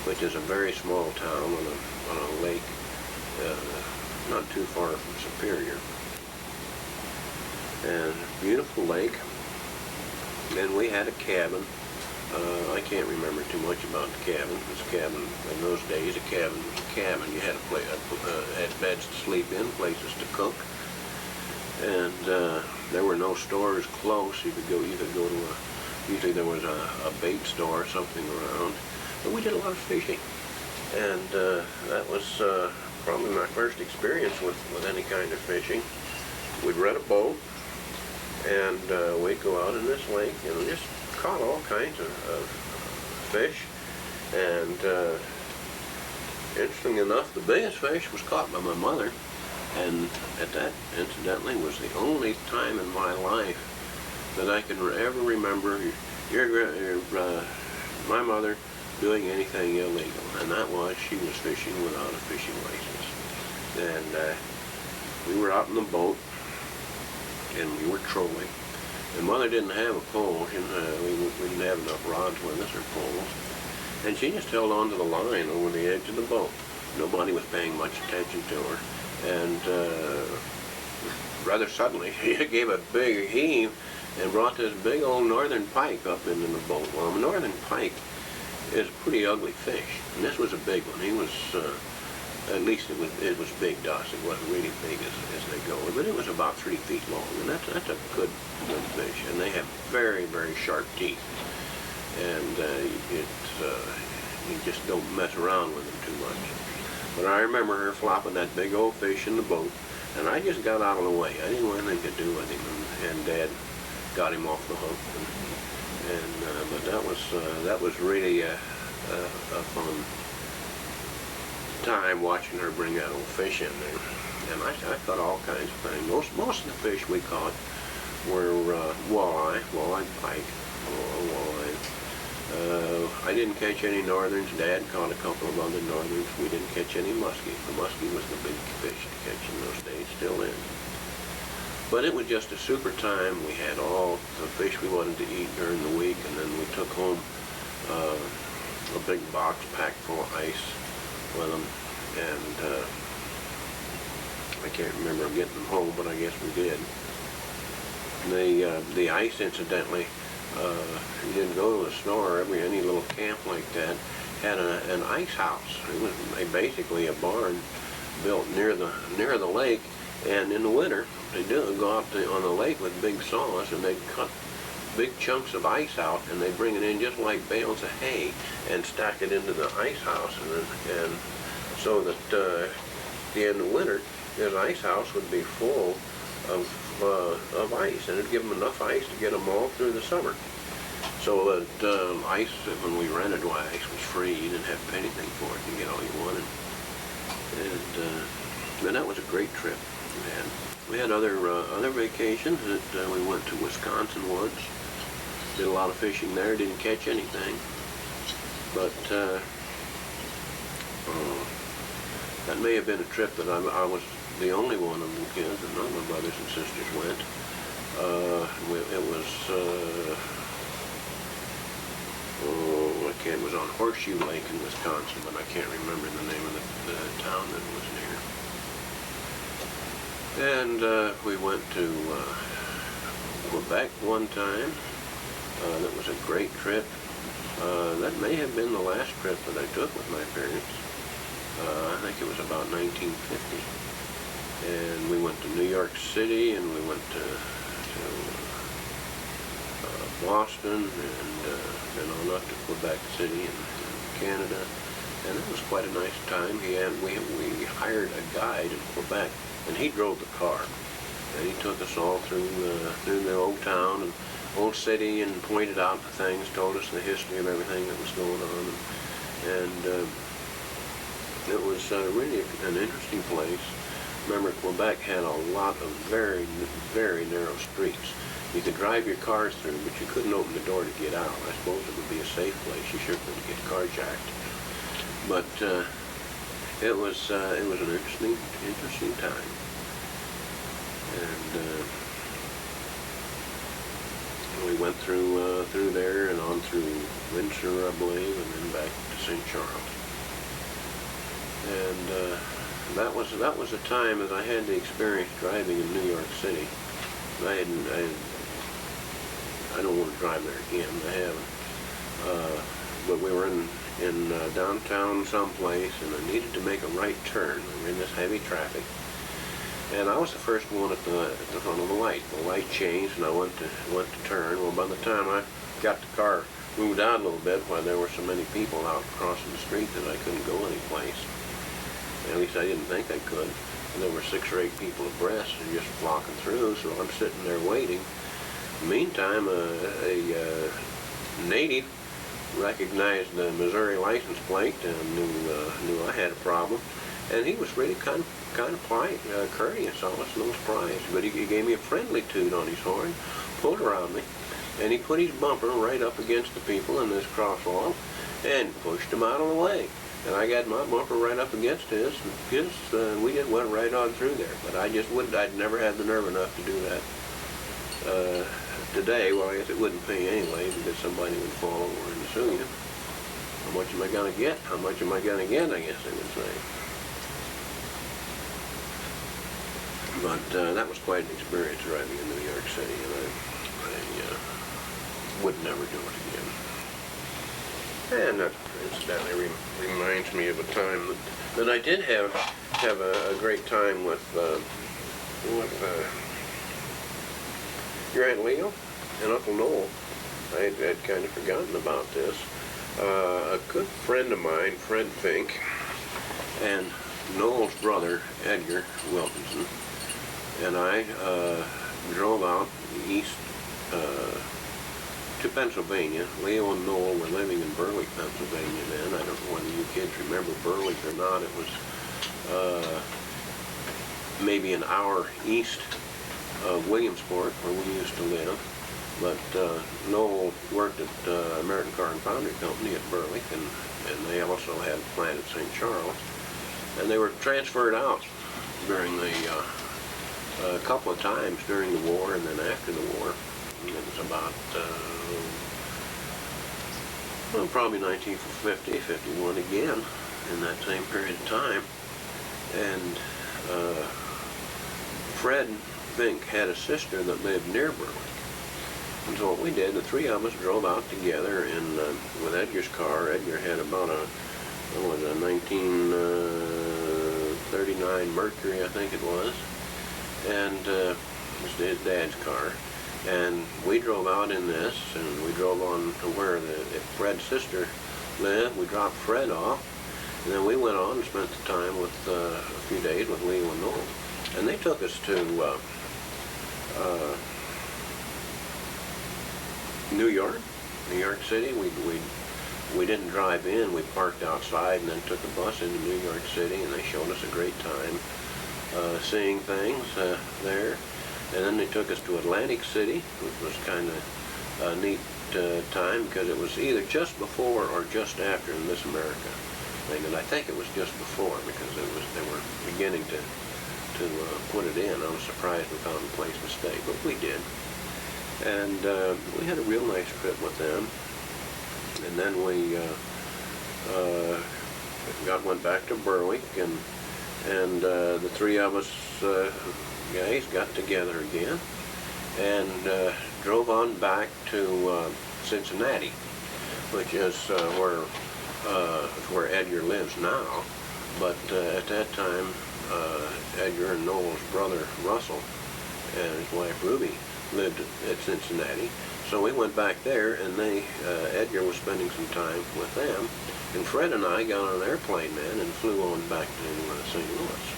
which is a very small town on a lake not too far from Superior. And beautiful lake. And we had a cabin. I can't remember too much about the cabin. This cabin, in those days, a cabin was a cabin. You had had beds to sleep in, places to cook. And there were no stores close. You could go to usually there was a bait store or something around. But we did a lot of fishing. And that was probably my first experience with any kind of fishing. We'd rent a boat, and we'd go out in this lake and just caught all kinds of fish. And interesting enough, the biggest fish was caught by my mother. And that, incidentally, was the only time in my life that I can ever remember my mother doing anything illegal. And that was, she was fishing without a fishing license. And we were out in the boat, and we were trolling. And Mother didn't have a pole. We didn't have enough rods with us or poles. And she just held on to the line over the edge of the boat. Nobody was paying much attention to her. And rather suddenly, she gave a big heave and brought this big old northern pike up into the boat. Well, a northern pike is a pretty ugly fish, and this was a big one. He was, at least it was big to us. It wasn't really big as they go, but it was about 3 feet long, and that's a good fish. And they have very, very sharp teeth, and you just don't mess around with them too much. But I remember her flopping that big old fish in the boat, and I just got out of the way. I didn't want anything to do with him, and Dad got him off the hook. But that was really a fun time watching her bring that old fish in there. And I caught all kinds of things. Most of the fish we caught were walleye, pike, walleye. I didn't catch any northerns. Dad caught a couple of other northerns. We didn't catch any muskie. The muskie was the big fish to catch in those days, still is. But it was just a super time. We had all the fish we wanted to eat during the week, and then we took home a big box packed full of ice with them. And I can't remember getting them home, but I guess we did. The ice, incidentally, you didn't go to the store. Any little camp like that had an ice house. It was basically a barn built near the lake, and in the winter they do go out on the lake with big saws, and they'd cut big chunks of ice out, and they'd bring it in just like bales of hay and stack it into the ice house, and so that at the end of winter, this ice house would be full of ice, and it'd give them enough ice to get them all through the summer. So that ice, when we rented, ice was free. You didn't have to pay anything for it. You get all you wanted. And that was a great trip. We had other vacations. That we went to Wisconsin once. Did a lot of fishing there. Didn't catch anything. But that may have been a trip that I was the only one of the kids, and none of my brothers and sisters went. It was on Horseshoe Lake in Wisconsin, but I can't remember the name of the town that was near. And we went to Quebec one time. That was a great trip. That may have been the last trip that I took with my parents. I think it was about 1950. And we went to New York City, and we went to Boston, and then on up to Quebec City in Canada. And it was quite a nice time. We hired a guide in Quebec, and he drove the car. And he took us all through the old town and old city, and pointed out the things, told us the history of everything that was going on. And it was really an interesting place. Remember, Quebec had a lot of very, very narrow streets. You could drive your cars through, but you couldn't open the door to get out. I suppose it would be a safe place. You sure couldn't get carjacked. But it was an interesting time. And we went through there and on through Windsor, I believe, and then back to St. Charles. And that was a time that I had the experience driving in New York City. I don't want to drive there again. I haven't. But we were in downtown someplace, and I needed to make a right turn. We were in this heavy traffic, and I was the first one at the front of the light. The light changed, and I went to turn. Well, by the time I got the car moved out a little bit, while there were so many people out crossing the street that I couldn't go anyplace. At least I didn't think I could. And there were 6 or 8 people abreast and just flocking through, so I'm sitting there waiting. Meantime, a native recognized the Missouri license plate and knew I had a problem, and he was really kind of polite, courteous. I was no surprise, but he gave me a friendly toot on his horn, pulled around me, and he put his bumper right up against the people in this crosswalk and pushed them out of the way. And I got my bumper right up against his, and we just went right on through there. But I'd never had the nerve enough to do that today. Well, I guess it wouldn't pay anyway, because somebody would fall over and sue you. How much am I going to get? How much am I going to get, I guess they would say. But that was quite an experience driving in New York City, and I would never do it again. And that incidentally reminds me of a time that I did have a great time with your Aunt Leo and Uncle Noel. I had kind of forgotten about this. A good friend of mine, Fred Fink, and Noel's brother, Edgar Wilkinson, and I drove out east to Pennsylvania. Leo and Noel were living in Burley, Pennsylvania then. I don't know whether you kids remember Burley or not. It was maybe an hour east of Williamsport, where we used to live. But Noel worked at American Car and Foundry Company at Burley, and they also had a plant at St. Charles. And they were transferred out during the a couple of times during the war and then after the war. It was about, well, probably 1950, 51 again, in that same period of time. And Fred Fink had a sister that lived near Berwick. And so what we did, the three of us drove out together in with Edgar's car. Edgar had about a 1939 Mercury, I think it was, and it was his dad's car. And we drove out in this, and we drove on to where Fred's sister lived. We dropped Fred off, and then we went on and spent the time with a few days with Leo and Noel. And they took us to New York City. We didn't drive in. We parked outside and then took a bus into New York City, and they showed us a great time seeing things there. And then they took us to Atlantic City, which was kind of a neat time because it was either just before or just after the Miss America thing, and I think it was just before because they were beginning to put it in. I was surprised we found a place to stay, but we did. And we had a real nice trip with them. And then we went back to Berwick, and the three of us guys got together again and drove on back to Cincinnati, which is where Edgar lives now. But at that time, Edgar and Noel's brother Russell and his wife Ruby lived at Cincinnati. So we went back there, and Edgar was spending some time with them, and Fred and I got on an airplane then and flew on back to St. Louis.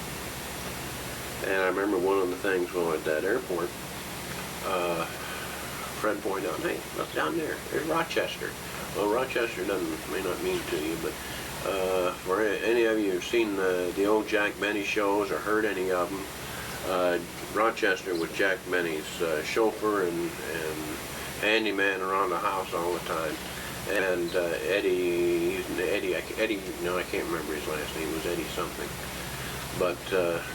And I remember one of the things while at that airport, Fred pointed out, "Hey, look down there, there's Rochester." Well, Rochester may not mean to you, but for any of you who've seen the old Jack Benny shows or heard any of them, Rochester was Jack Benny's chauffeur and handyman around the house all the time. And Eddie, no, I can't remember his last name. It was Eddie something. But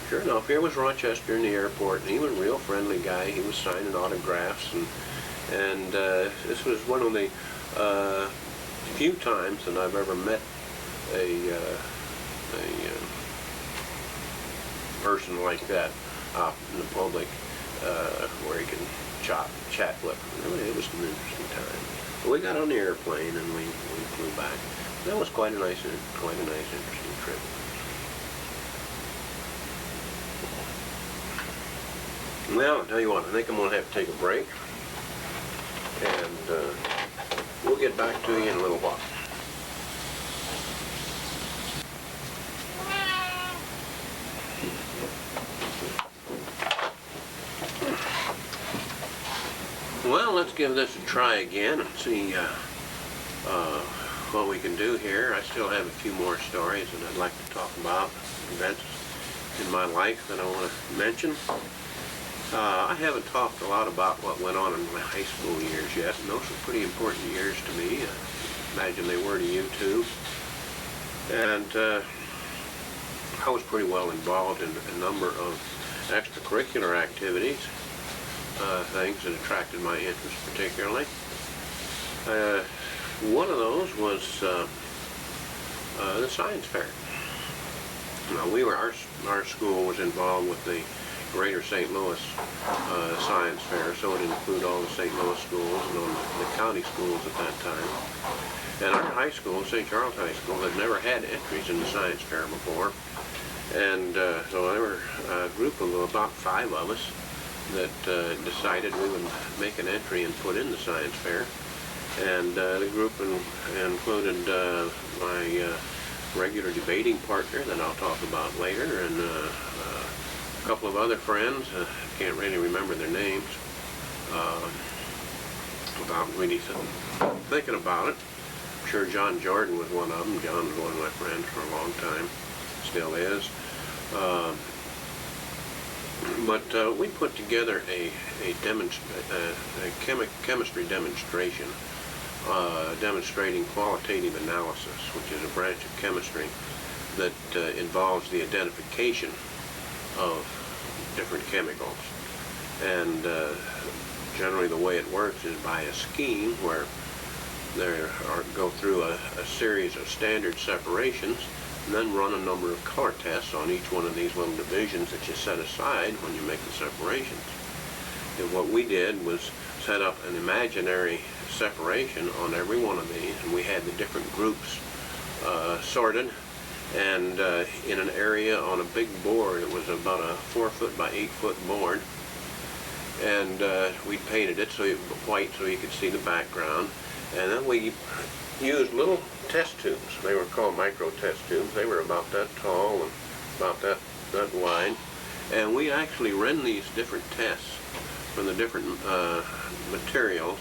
sure enough, here was Rochester in the airport, and he was a real friendly guy. He was signing autographs, and this was one of the few times that I've ever met a person like that out in the public where he can chat with. It was an interesting time. But we got on the airplane and we flew back. That was quite a nice, interesting trip. Well, I'll tell you what, I think I'm going to have to take a break, and we'll get back to you in a little while. Well, let's give this a try again and see what we can do here. I still have a few more stories that I'd like to talk about, events in my life that I want to mention. I haven't talked a lot about what went on in my high school years yet, and those were pretty important years to me. I imagine they were to you too. And I was pretty well involved in a number of extracurricular activities, things that attracted my interest particularly. One of those was the science fair. Now, our school was involved with the Greater St. Louis Science Fair, so it included all the St. Louis schools and all the county schools at that time. And our high school, St. Charles High School, had never had entries in the science fair before. And so there were a group of about 5 of us that decided we would make an entry and put in the science fair. And the group included my regular debating partner that I'll talk about later, and a couple of other friends. Can't really remember their names without really thinking about it. I'm sure John Jordan was one of them. John was one of my friends for a long time, still is. But we put together a chemistry demonstration demonstrating qualitative analysis, which is a branch of chemistry that involves the identification of different chemicals. And generally the way it works is by a scheme where go through a series of standard separations and then run a number of color tests on each one of these little divisions that you set aside when you make the separations. And what we did was set up an imaginary separation on every one of these, and we had the different groups sorted, and in an area on a big board. It was about a 4-foot by 8-foot board, and we painted it white so you could see the background. And then we used little test tubes. They were called micro test tubes. They were about that tall and about that wide. And we actually ran these different tests from the different materials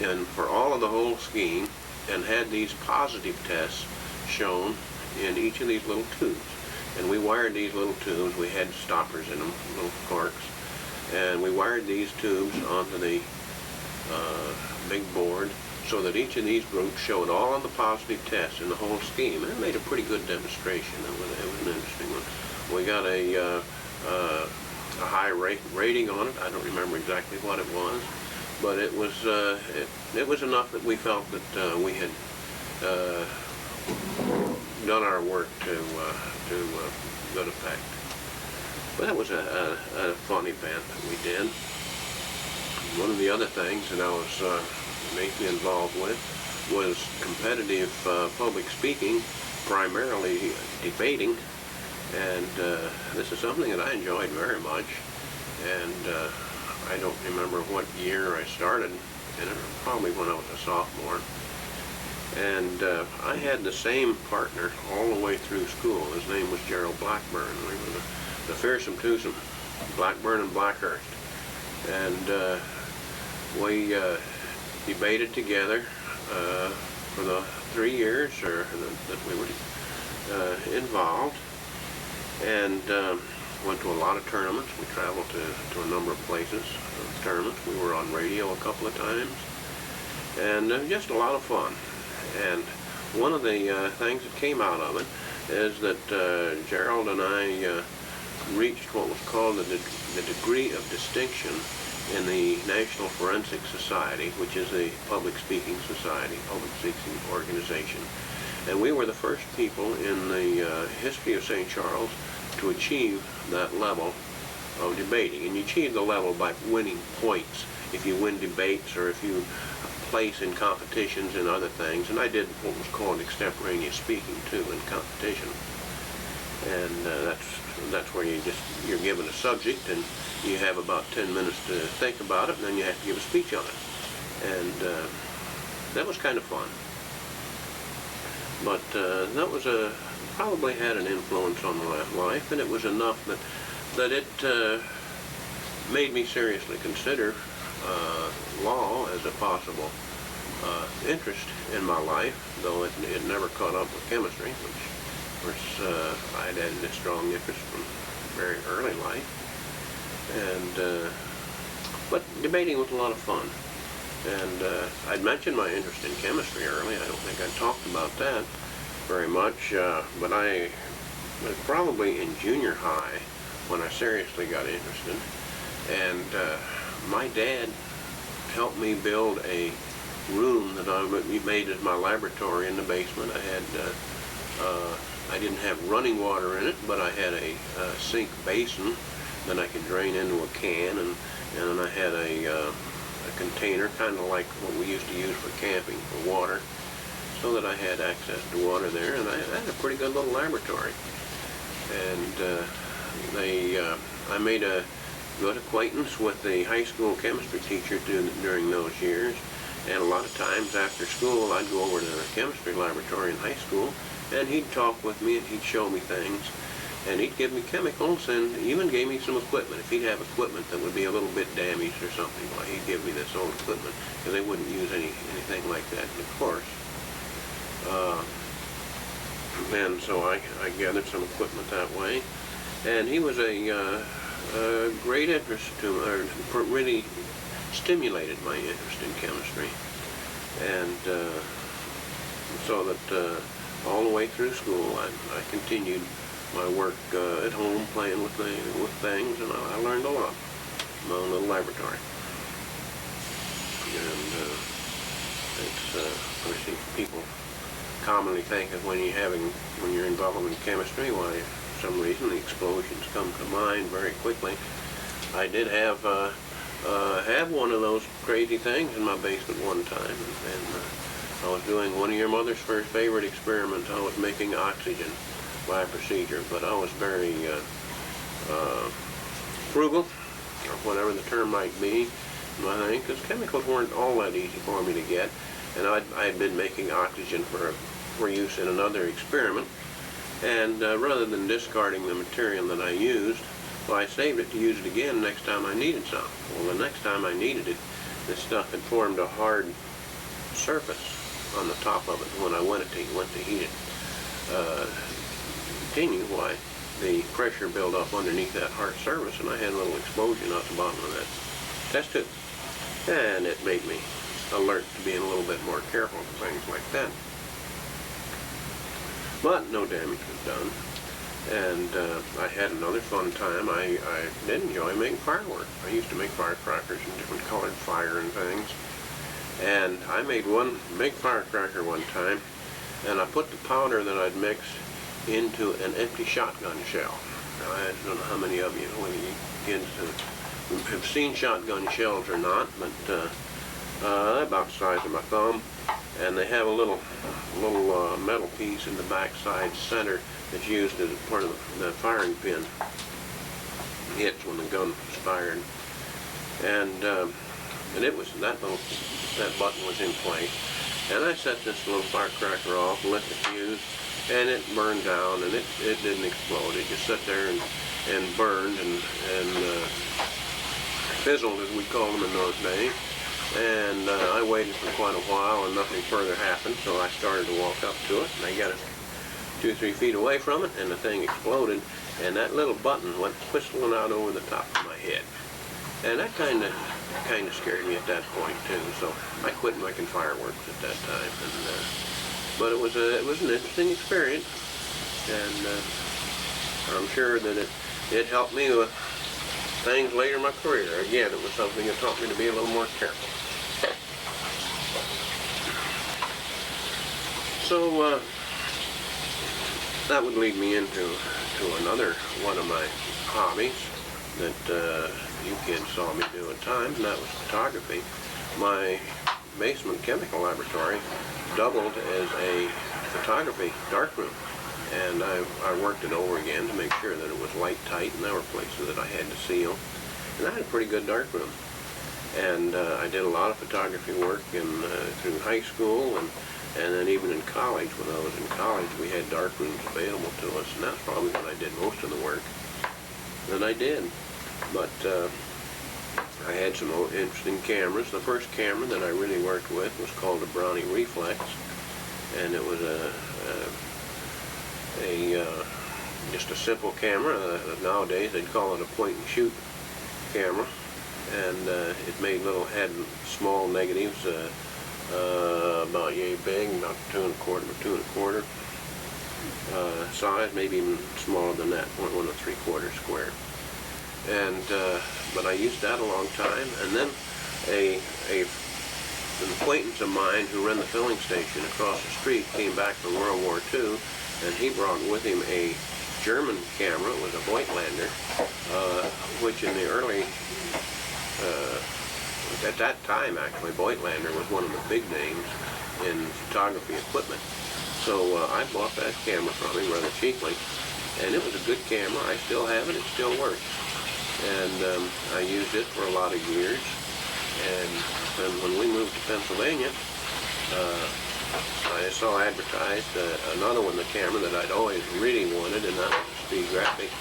and for all of the whole scheme, and had these positive tests shown in each of these little tubes. And we wired these little tubes. We had stoppers in them, little corks. And we wired these tubes onto the big board so that each of these groups showed all of the positive tests in the whole scheme. And it made a pretty good demonstration. It was an interesting one. We got a high rating on it. I don't remember exactly what it was, but it was enough that we felt that we had done our work to good effect. But that was a fun event that we did. One of the other things that I was mainly involved with was competitive public speaking, primarily debating, and this is something that I enjoyed very much. And I don't remember what year I started in it, probably when I was a sophomore. And I had the same partner all the way through school. His name was Gerald Blackburn. We were the fearsome twosome, Blackburn and Blackhurst. And we debated together for the 3 years that we were involved, and went to a lot of tournaments. We traveled to a number of places, tournaments. We were on radio a couple of times, and just a lot of fun. And one of the things that came out of it is that Gerald and I reached what was called the degree of distinction in the National Forensic Society, which is a public speaking society, public speaking organization. And we were the first people in the history of St. Charles to achieve that level of debating. And you achieve the level by winning points. If you win debates or if you place in competitions and other things. And I did what was called extemporaneous speaking too in competition. And that's where you're given a subject and you have about 10 minutes to think about it, and then you have to give a speech on it. And that was kind of fun. But that was probably had an influence on my life, and it was enough that it made me seriously consider law as a possible interest in my life, though it never caught up with chemistry, which of course I'd had a strong interest from very early life. And but debating was a lot of fun. And I'd mentioned my interest in chemistry early. I don't think I talked about that very much, but I was probably in junior high when I seriously got interested. And my dad helped me build a room that I made as my laboratory in the basement. I didn't have running water in it, but I had a sink basin that I could drain into a can, and then I had a container, kind of like what we used to use for camping for water, so that I had access to water there, and I had a pretty good little laboratory. And I made a good acquaintance with the high school chemistry teacher during those years, and a lot of times after school I'd go over to the chemistry laboratory in high school, and he'd talk with me and he'd show me things. And he'd give me chemicals and even gave me some equipment. If he'd have equipment that would be a little bit damaged or something, well, he'd give me this old equipment, because they wouldn't use anything like that in the course. And so I gathered some equipment that way. And he was a great interest to me, or really stimulated my interest in chemistry. And so that all the way through school, I continued my work at home, playing with things, and I learned a lot in my own little laboratory. And of course, people commonly think of when you're involved in chemistry, why for some reason the explosions come to mind very quickly. I did have one of those crazy things in my basement one time, and I was doing one of your mother's first favorite experiments. I was making oxygen by procedure, but I was very frugal, or whatever the term might be, I think, because chemicals weren't all that easy for me to get, and I had been making oxygen for use in another experiment, and rather than discarding the material that I used, well, I saved it to use it again next time I needed some. Well, the next time I needed it, this stuff had formed a hard surface on the top of it when I went to heat it. Continue, why the pressure built up underneath that hard surface, and I had a little explosion at the bottom of that test tube, and it made me alert to being a little bit more careful with things like that. But no damage was done, and I had another fun time. I did enjoy making fireworks. I used to make firecrackers in different colored fire and things, and I made one big firecracker one time, and I put the powder that I'd mixed into an empty shotgun shell. Now, I don't know how many of you, whether you kids have seen shotgun shells or not, but they're about the size of my thumb, and they have a little metal piece in the backside center that's used as part of the firing pin. It hits when the gun is fired, and it was that button was in place, and I set this little firecracker off, lit the fuse, and it burned down, and it didn't explode. It just sat there and burned and fizzled, as we called them in those days. And I waited for quite a while, and nothing further happened, so I started to walk up to it, and I got it 2 or 3 feet away from it, and the thing exploded, and that little button went whistling out over the top of my head. And that kind of scared me at that point too, so I quit making fireworks at that time. And but it was an interesting experience, and I'm sure that it helped me with things later in my career. Again, it was something that taught me to be a little more careful. So that would lead me into another one of my hobbies that you kids saw me do at times, and that was photography. My basement chemical laboratory doubled as a photography darkroom, and I worked it over again to make sure that it was light tight, and there were places that I had to seal, and I had a pretty good darkroom. And I did a lot of photography work through high school, and then even in college. When I was in college, we had darkrooms available to us, and that's probably when I did most of the work that I did. But I had some interesting cameras. The first camera that I really worked with was called a Brownie Reflex, and it was just a simple camera. Nowadays they'd call it a point-and-shoot camera, and it had small negatives about yay big, about 2 1/4 by 2 1/4 size, maybe even smaller than that, 1 3/4 square. And but I used that a long time, and then an acquaintance of mine who ran the filling station across the street came back from World War II, and he brought with him a German camera. It was a Voigtlander, which in the early at that time, actually, Voigtlander was one of the big names in photography equipment. So I bought that camera from him rather cheaply, and it was a good camera. I still have it. It still works. And I used it for a lot of years. And then when we moved to Pennsylvania, I saw advertised another one, the camera that I'd always really wanted, and that was a Speed Graphic.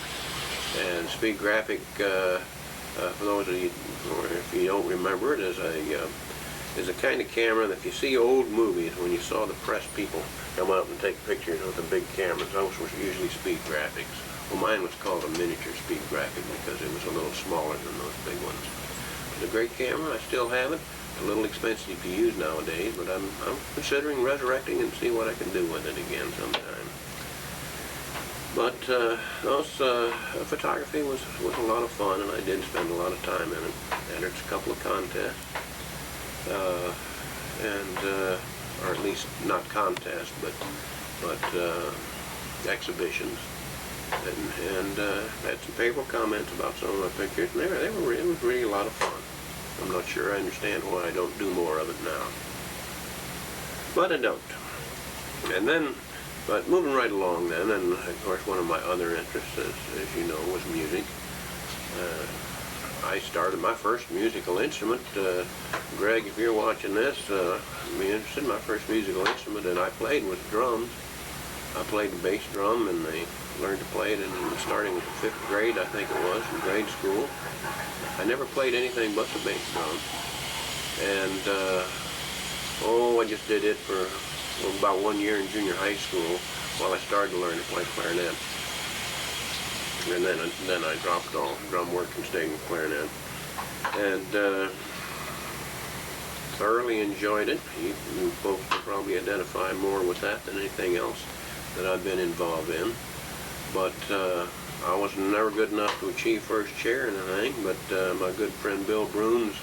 And Speed Graphic, for those of you, or if you don't remember it, is a kind of camera that if you see old movies, when you saw the press people come out and take pictures with the big cameras, those were usually Speed Graphics. Well, mine was called a miniature Speed Graphic because it was a little smaller than those big ones. It's a great camera. I still have it. It's a little expensive to use nowadays, but I'm considering resurrecting and see what I can do with it again sometime. But photography was a lot of fun, and I did spend a lot of time in it. Entered a couple of contests, or at least not contests, but exhibitions, and had some favorable comments about some of my pictures, and it was really a lot of fun. I'm not sure I understand why I don't do more of it now, but I don't. And then, but moving right along then, and of course one of my other interests, as you know, was music. I started my first musical instrument. Greg, if you're watching this, be interested. My first musical instrument that I played was drums. I played the bass drum, and I learned to play it starting in the 5th grade, I think it was, in grade school. I never played anything but the bass drum. And, I just did it for about 1 year in junior high school while I started to learn to play clarinet. And then I dropped all drum work and stayed with clarinet. And thoroughly enjoyed it. You folks will probably identify more with that than anything else that I've been involved in. But I was never good enough to achieve first chair in anything, but my good friend Bill Bruns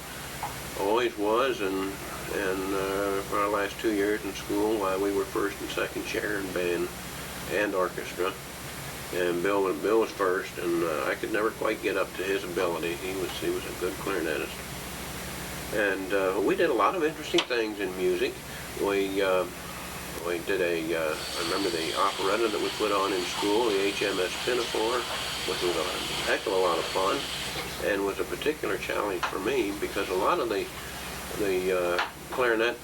always was, and for our last 2 years in school, while we were first and second chair in band and orchestra. And Bill was first, and I could never quite get up to his ability. He was a good clarinetist. And we did a lot of interesting things in music. We did I remember the operetta that we put on in school, the HMS Pinafore, which was a heck of a lot of fun, and was a particular challenge for me because a lot of the clarinet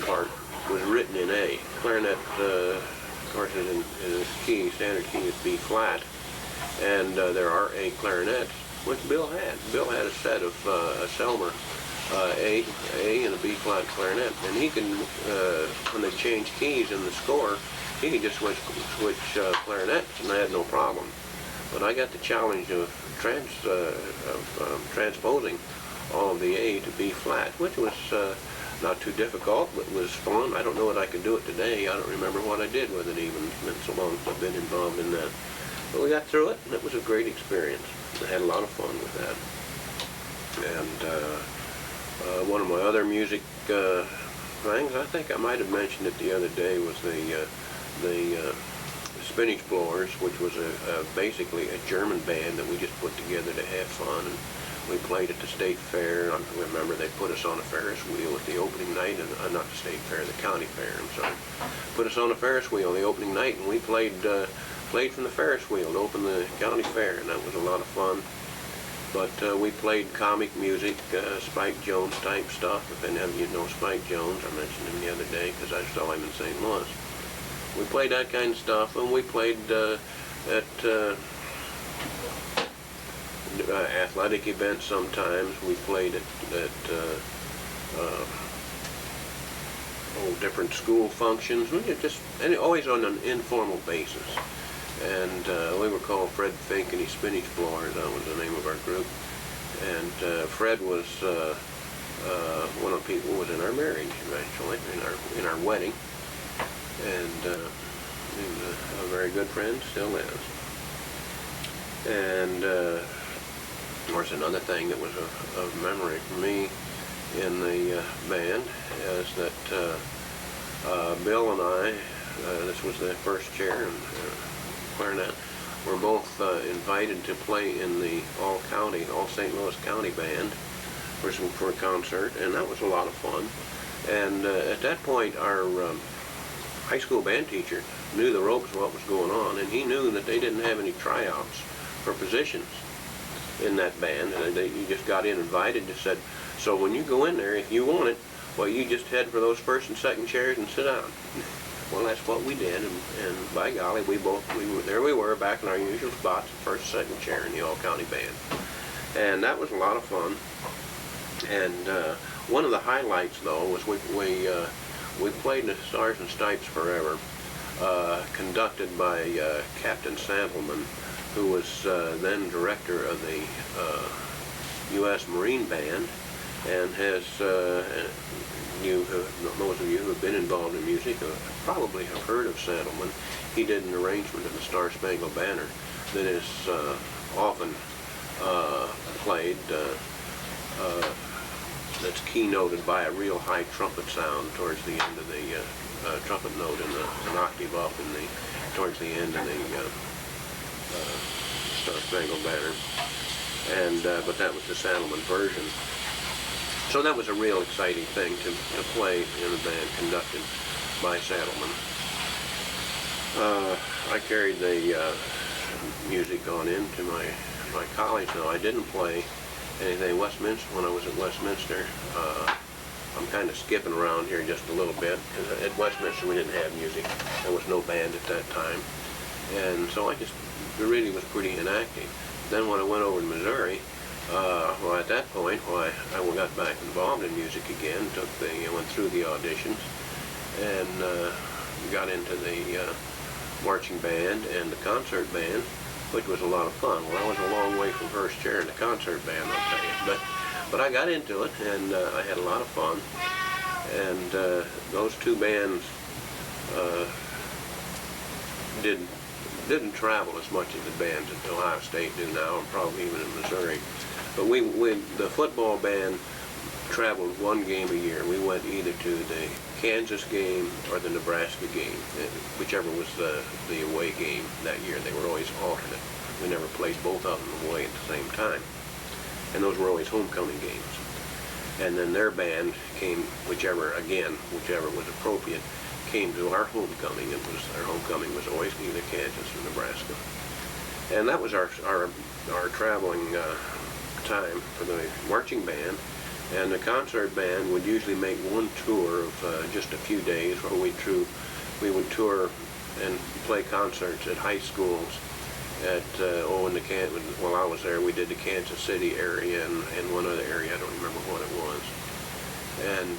part was written in A. Clarinet, of course, is in key, standard key is B flat, and there are A clarinets, which Bill had. Bill had a set of a Selmer A and a B flat clarinet, and he can, when they change keys in the score, he could just switch clarinets, and I had no problem. But I got the challenge of transposing all of the A to B flat, which was not too difficult, but was fun. I don't know that I could do it today. I don't remember what I did with it even. It's been so long since I've been involved in that. But we got through it, and it was a great experience. I had a lot of fun with that. And one of my other music things, I think I might have mentioned it the other day, was the Spinach Blowers, which was basically a German band that we just put together to have fun. And we played at the state fair. I remember they put us on a Ferris wheel at the opening night, and not the state fair, the county fair, I'm sorry. Put us on a Ferris wheel the opening night, and we played from the Ferris wheel to open the county fair, and that was a lot of fun. But we played comic music, Spike Jones type stuff. If any of you know Spike Jones, I mentioned him the other day because I saw him in St. Louis. We played that kind of stuff, and we played at athletic events sometimes. We played at different school functions. We always on an informal basis. And we were called Fred Fink and his Spinach Blowers. That was the name of our group. And Fred was one of the people who was in our marriage eventually, in our wedding. And he was a very good friend, still is. And of course, another thing that was a memory for me in the band is that Bill and I, this was the first chair and clarinet, were both invited to play in the all St. Louis County band for a concert, and that was a lot of fun. And at that point, our high school band teacher knew the ropes of what was going on, and he knew that they didn't have any tryouts for positions in that band, and you just got invited. Just said, so when you go in there, if you want it, well, you just head for those first and second chairs and sit down. Well, that's what we did, and by golly, we were back in our usual spots, first, second chair in the all-county band, and that was a lot of fun. And one of the highlights, though, was we played the Stars and Stripes Forever, conducted by Captain Sandelman, who was then director of the U.S. Marine Band, and has, those of you who have been involved in music probably have heard of Saddleman. He did an arrangement of the Star Spangled Banner that is often played, that's keynoted by a real high trumpet sound towards the end of the trumpet note in an octave up towards the end of the Star Spangled Banner. And but that was the Saddleman version. So that was a real exciting thing to play in a band conducted by Saddleman. I carried the music on into my college. Now, I didn't play anything Westminster when I was at Westminster. I'm kind of skipping around here just a little bit, because at Westminster we didn't have music. There was no band at that time. And so it really was pretty inactive. Then when I went over to Missouri, well, at that point, I got back involved in music again, went through the auditions, and got into the marching band and the concert band, which was a lot of fun. Well, I was a long way from first chair in the concert band, I'll tell you. But I got into it, and I had a lot of fun. And those two bands didn't travel as much as the bands at Ohio State do now, and probably even in Missouri. But the football band traveled one game a year. We went either to the Kansas game or the Nebraska game, whichever was the away game that year. They were always alternate. We never played both of them away at the same time. And those were always homecoming games. And then their band came, whichever was appropriate, came to our homecoming. Our homecoming was always either Kansas or Nebraska. And that was our traveling time for the marching band. And the concert band would usually make one tour of just a few days, where we would tour and play concerts at high schools. While I was there, we did the Kansas City area and one other area. I don't remember what it was. And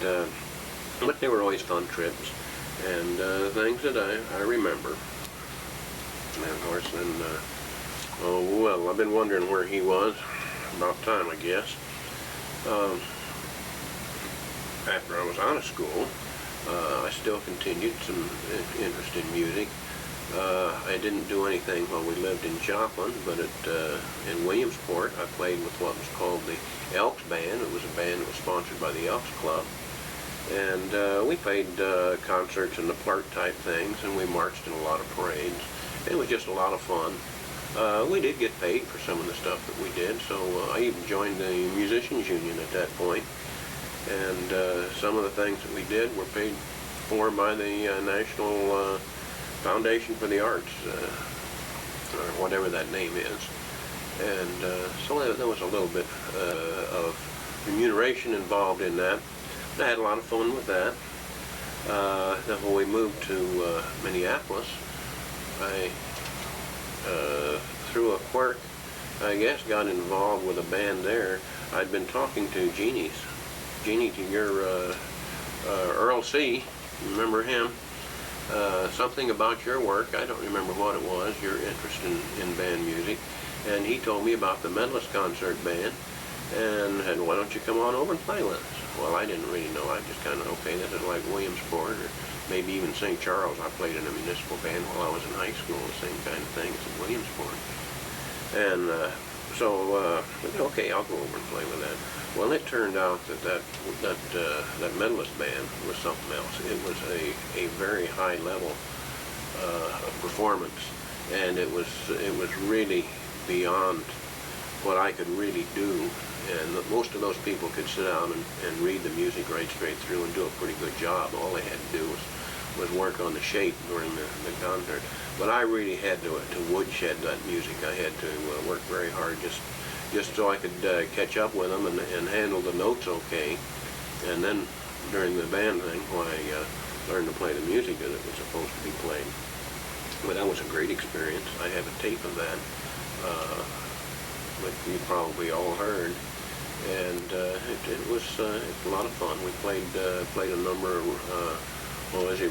but they were always fun trips and things that I remember. And of course, then I've been wondering where he was. About time, I guess. After I was out of school, I still continued some interest in music. I didn't do anything while we lived in Joplin, but in Williamsport, I played with what was called the Elks Band. It was a band that was sponsored by the Elks Club. And we played concerts and the Plart type things, and we marched in a lot of parades. It was just a lot of fun. We did get paid for some of the stuff that we did, so I even joined the Musicians Union at that point. And some of the things that we did were paid for by the National Foundation for the Arts, or whatever that name is. And so there was a little bit of remuneration involved in that. I had a lot of fun with that. Then when we moved to Minneapolis, I through a quirk, I guess, got involved with a band there. I'd been talking to Jeannie to your Earl C., remember him? Something about your work, I don't remember what it was, your interest in band music. And he told me about the Medalist Concert Band, and said, why don't you come on over and play with us? Well, I didn't really know. I just kind of, okay, this is like Williamsport, or maybe even St. Charles. I played in a municipal band while I was in high school, the same kind of thing as at Williamsport. And okay, I'll go over and play with that. Well, it turned out that Medalist band was something else. It was a very high level performance, and it was really beyond what I could really do. And most of those people could sit down and read the music right straight through and do a pretty good job. All they had to do was work on the shape during the concert. But I really had to woodshed that music. I had to work very hard just so I could catch up with them and handle the notes okay. And then during the band thing, I learned to play the music that it was supposed to be played. But that was a great experience. I have a tape of that, which you probably all heard. And it was a lot of fun. We played a number of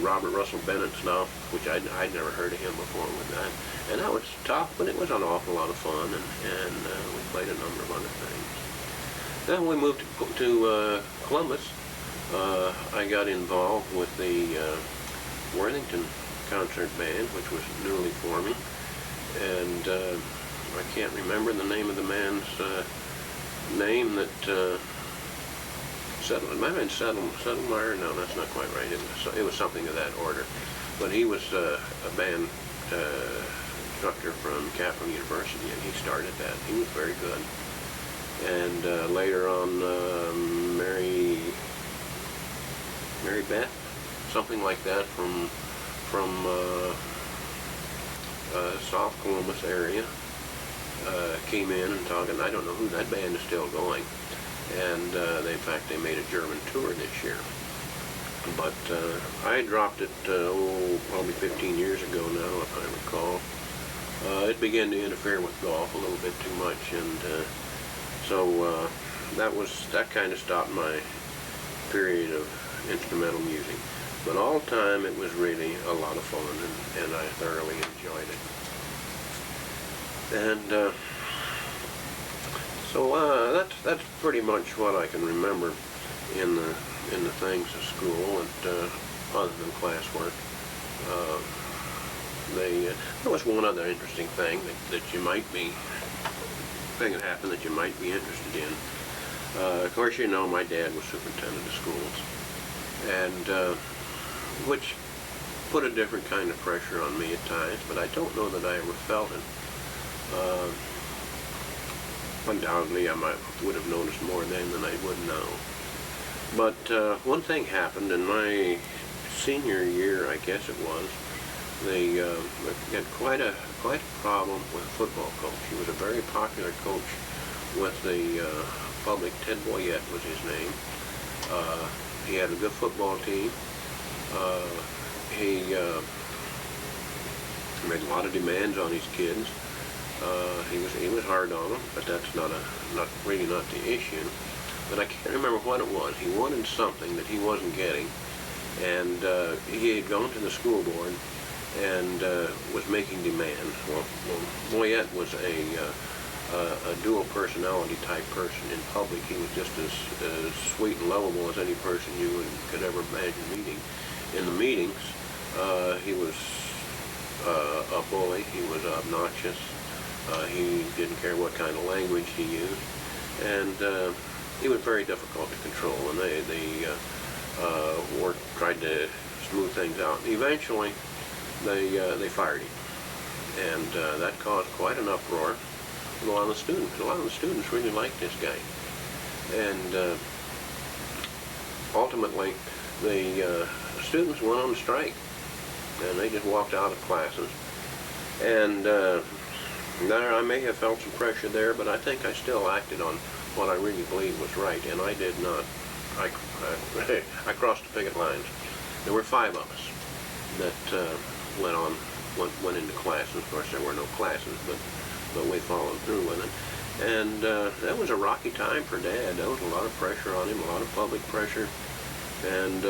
Robert Russell Bennett stuff, which I'd never heard of him before with that. And that was tough, but it was an awful lot of fun, and we played a number of other things. Then we moved to Columbus. I got involved with the Worthington concert band, which was newly forming, and I can't remember the name of the man's name that it might have been Settlemeyer. No, that's not quite right. It was something of that order. But he was a band instructor from Capital University, and he started that. He was very good. And later on, Mary Beth, something like that, from South Columbus area, came in and talked, and I don't know who, that band is still going. And in fact, they made a German tour this year. But I dropped it, probably 15 years ago now, if I recall. It began to interfere with golf a little bit too much, and so that kind of stopped my period of instrumental music. But all the time, it was really a lot of fun, and I thoroughly enjoyed it. And so that's pretty much what I can remember in the things of school, and other than classwork. There was one other interesting thing that happened that you might be interested in. Of course, you know, my dad was superintendent of schools, and which put a different kind of pressure on me at times, but I don't know that I ever felt it. Undoubtedly, I would have noticed more then than I would now. But one thing happened in my senior year, I guess it was. They had quite a problem with a football coach. He was a very popular coach with the public. Ted Boyette was his name. He had a good football team. He made a lot of demands on his kids. He was hard on them, but that's really not the issue. But I can't remember what it was. He wanted something that he wasn't getting, and he had gone to the school board and was making demands. Well, Boyette was a dual personality type person. In public, he was just as sweet and lovable as any person you could ever imagine meeting. In the meetings, he was a bully. He was obnoxious. He didn't care what kind of language he used, and he was very difficult to control. And they tried to smooth things out. Eventually, they fired him, and that caused quite an uproar with a lot of the students. A lot of the students really liked this guy, and ultimately, the students went on strike, and they just walked out of classes. And there, I may have felt some pressure there, but I think I still acted on what I really believed was right, and I did not. I crossed the picket lines. There were 5 of us that went into classes. Of course, there were no classes, but we followed through with it. And that was a rocky time for Dad. There was a lot of pressure on him, a lot of public pressure, and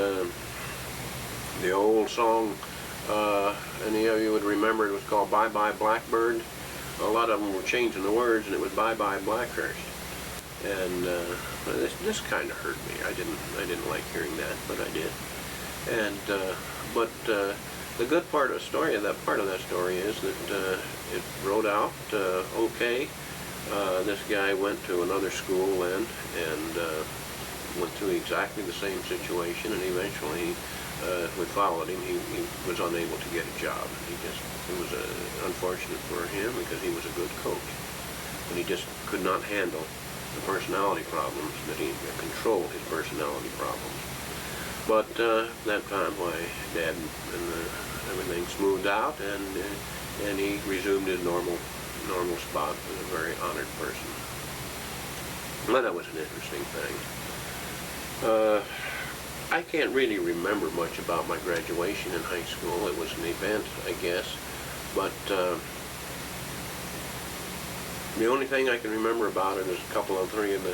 the old song, any of you would remember, it was called "Bye Bye Blackbird." A lot of them were changing the words, and it was "Bye Bye Blackhurst." And this kind of hurt me. I didn't like hearing that, but I did. And but the good part of the story, part of that story, is that it wrote out okay. This guy went to another school then, and went through exactly the same situation, and eventually we followed him. He was unable to get a job. It was unfortunate for him because he was a good coach, but he just could not handle the personality problems, that he controlled his personality problems. But that time, why, Dad and everything smoothed out, and he resumed his normal spot as a very honored person. Well, that was an interesting thing. I can't really remember much about my graduation in high school. It was an event, I guess, but the only thing I can remember about it is a couple of 3 of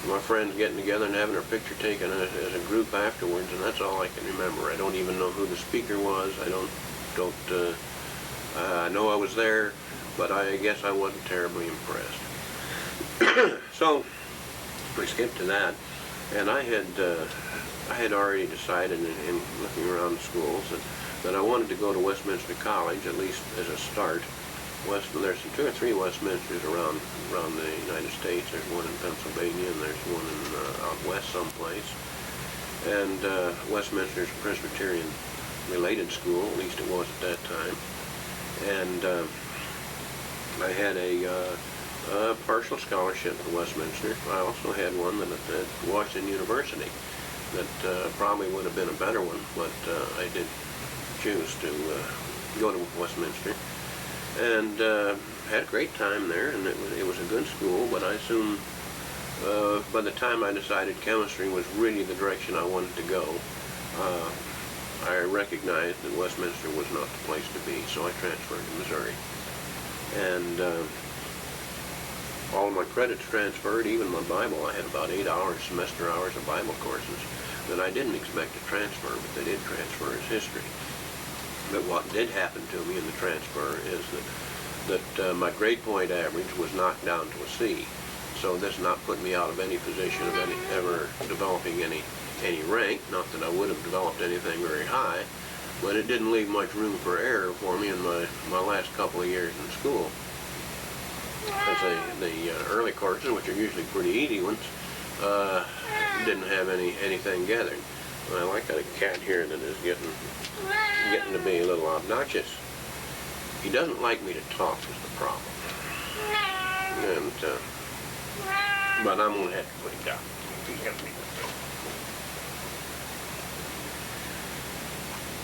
my friends getting together and having our picture taken as a group afterwards, and that's all I can remember. I don't even know who the speaker was. I know I was there, but I guess I wasn't terribly impressed. So we skipped to that, and I had already decided in looking around the schools that I wanted to go to Westminster College, at least as a start. There's 2 or 3 Westminsters around the United States. There's one in Pennsylvania, and there's one in out west someplace. And Westminster's a Presbyterian-related school, at least it was at that time. And I had a partial scholarship at Westminster. I also had one that at Washington University that probably would have been a better one, but I did choose to go to Westminster. And had a great time there, and it was a good school, but I soon, by the time I decided chemistry was really the direction I wanted to go, I recognized that Westminster was not the place to be, so I transferred to Missouri. And all of my credits transferred, even my Bible. I had about 8 semester hours of Bible courses that I didn't expect to transfer, but they did transfer as history. But what did happen to me in the transfer is that my grade point average was knocked down to a C. So this not put me out of any position of ever developing any rank. Not that I would have developed anything very high, but it didn't leave much room for error for me in my last couple of years in school. Because the early courses, which are usually pretty easy ones, didn't have anything gathered. Well, I got a cat here that is getting to be a little obnoxious. He doesn't like me to talk is the problem. And but I'm gonna have to put him down.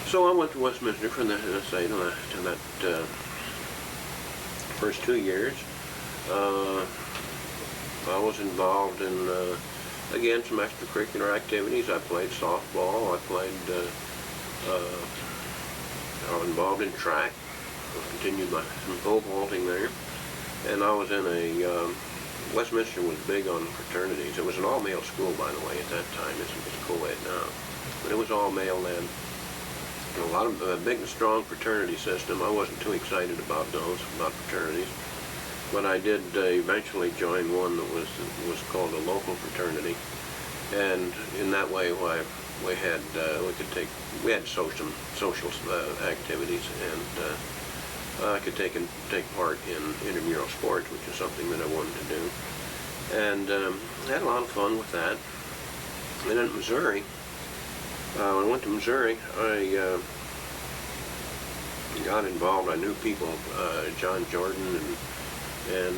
So I went to Westminster for to that first 2 years. I was involved in again some extracurricular activities. I played softball. I was involved in track. I continued some pole vaulting there, and I was in a Westminster was big on fraternities. It was an all-male school, by the way, at that time. It's co-ed now, but it was all-male then. And a lot of a big and strong fraternity system. I wasn't too excited about about fraternities, but I did eventually join one that was called a local fraternity, and in that way, we had social activities, and I could take part in intramural sports, which is something that I wanted to do, and had a lot of fun with that. And then in Missouri, when I went to Missouri, I got involved. I knew people, John Jordan and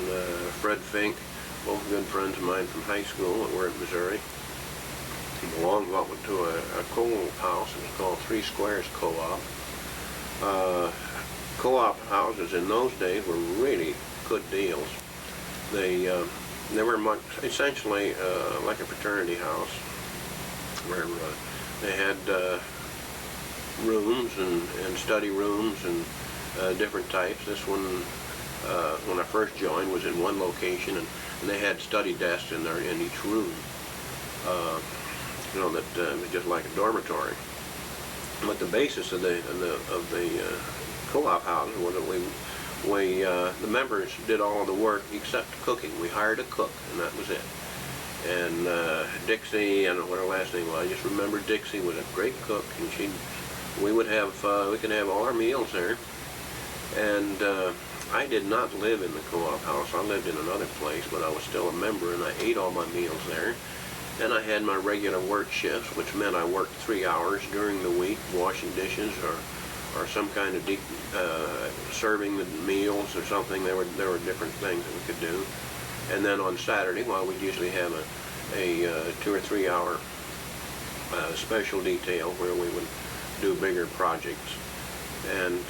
Fred Fink, both good friends of mine from high school that were at Missouri. He belonged to a coal house. It was called Three Squares Co-op. Co-op houses in those days were really good deals. They were essentially like a fraternity house, where they had rooms and study rooms and different types. This one, when I first joined, was in one location, and they had study desks in each room. That was just like a dormitory. But the basis of the co-op house was that the members did all of the work except cooking. We hired a cook, and that was it. And Dixie, I don't know what her last name was. I just remember Dixie was a great cook, and we could have all our meals there. And I did not live in the co-op house. I lived in another place, but I was still a member, and I ate all my meals there. And I had my regular work shifts, which meant I worked 3 hours during the week, washing dishes or some kind of serving the meals or something. There were different things that we could do. And then on Saturday, we'd usually have a 2 or 3 hour special detail where we would do bigger projects, and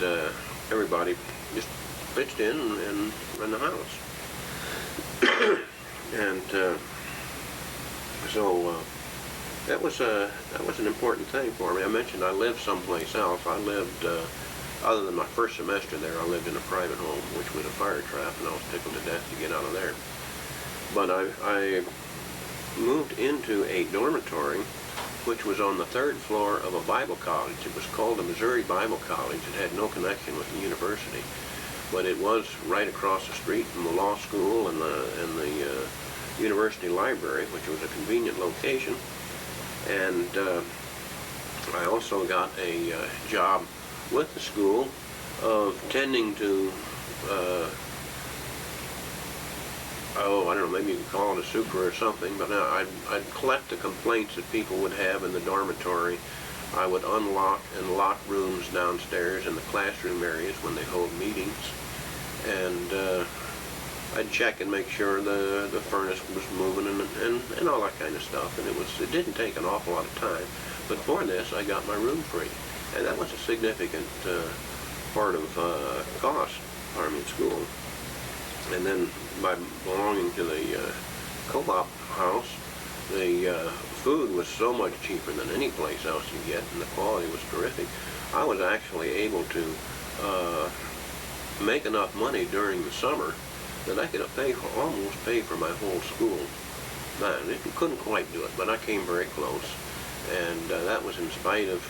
everybody just pitched in and ran the house. And so that was an important thing for me. I mentioned I lived someplace else. I lived, other than my first semester there, I lived in a private home, which was a fire trap, and I was tickled to death to get out of there. But I moved into a dormitory, which was on the 3rd floor of a Bible college. It was called the Missouri Bible College. It had no connection with the university, but it was right across the street from the law school and the university library, which was a convenient location. And I also got a job with the school of tending to, I don't know, maybe you could call it a super or something, but I'd collect the complaints that people would have in the dormitory. I would unlock and lock rooms downstairs in the classroom areas when they hold meetings. And I'd check and make sure the furnace was moving and all that kind of stuff. And it didn't take an awful lot of time. But for this, I got my room free. And that was a significant part of cost for me in school. And then by belonging to the co-op house, the food was so much cheaper than any place else you get, and the quality was terrific. I was actually able to make enough money during the summer that I could almost pay for my whole school. Now, I couldn't quite do it, but I came very close. And that was in spite of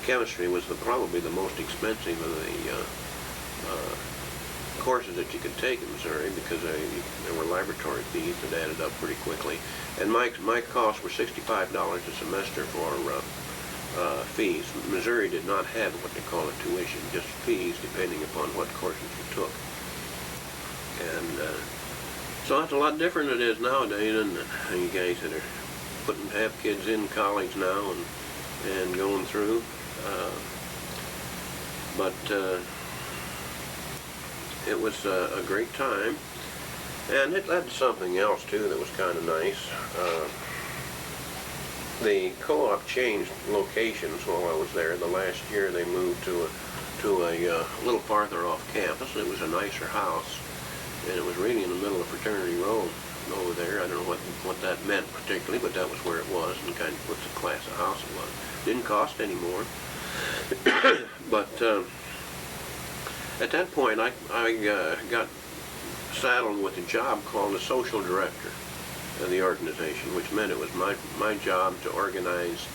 chemistry was probably the most expensive of the courses that you could take in Missouri, because there were laboratory fees that added up pretty quickly. And my costs were $65 a semester for fees. Missouri did not have what they call a tuition, just fees depending upon what courses you took. And so it's a lot different than it is nowadays, and you guys that are have kids in college now and going through. But it was a great time, and it led to something else too that was kind of nice. The co-op changed locations while I was there. The last year they moved to a little farther off campus. It was a nicer house, and it was really in the middle of Fraternity Row over there. I don't know what that meant particularly, but that was where it was, and kind of what the class of house it was. Didn't cost any more. But at that point, I got saddled with a job called a social director of the organization, which meant it was my job to organize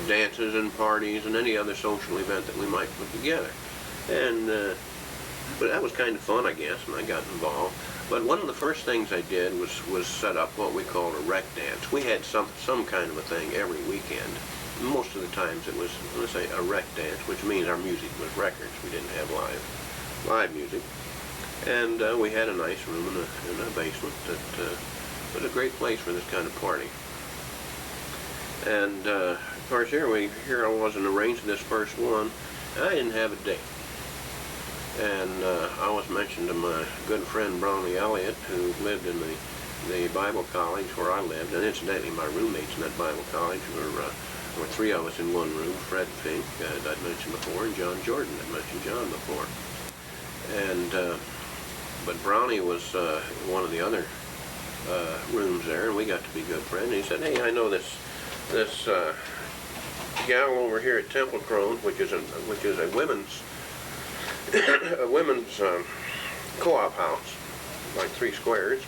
dances and parties and any other social event that we might put together. And but that was kind of fun, I guess, and I got involved. But one of the first things I did was set up what we called a rec dance. We had some kind of a thing every weekend. Most of the times it was, let's say, a rec dance, which means our music was records. We didn't have live music. And we had a nice room in a basement that was a great place for this kind of party. And of course, here I wasn't arranging this first one. I didn't have a date. And I was mentioned to my good friend Brownie Elliott, who lived in the Bible college where I lived. And incidentally, my roommates in that Bible college were three of us in one room: Fred Fink, I'd mentioned before, and John Jordan, I'd mentioned John before. And but Brownie was one of the other rooms there, and we got to be good friends. And he said, "Hey, I know this gal over here at Temple Crone, which is a women's co-op house, like 3 squares,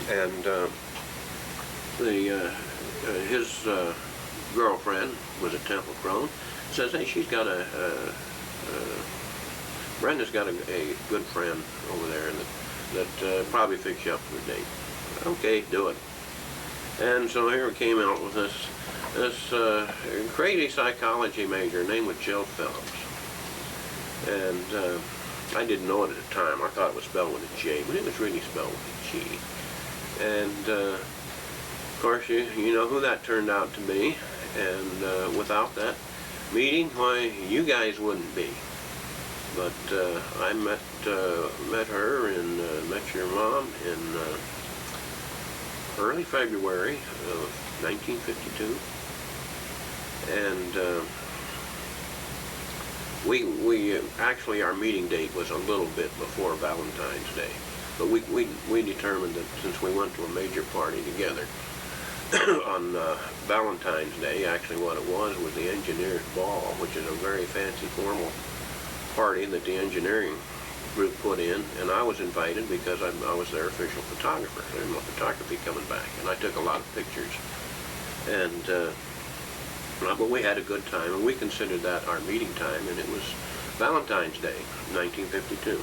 and his girlfriend was at Temple Crone. Says, hey, she's got Brenda's got a good friend over there that probably fix you up for a date." Okay, do it. And so here we came out with this crazy psychology major named was Jill Phillips. And I didn't know it at the time. I thought it was spelled with a J, but it was really spelled with a G. And of course, you know who that turned out to be. And without that meeting, why, you guys wouldn't be. But I met her and met your mom in early February of 1952, and we actually, our meeting date was a little bit before Valentine's Day, but we determined that since we went to a major party together on Valentine's Day, actually what it was the engineer's ball, which is a very fancy formal party that the engineering group put in, and I was invited because I was their official photographer. There was photography coming back, and I took a lot of pictures. And but we had a good time, and we considered that our meeting time, and it was Valentine's Day, 1952.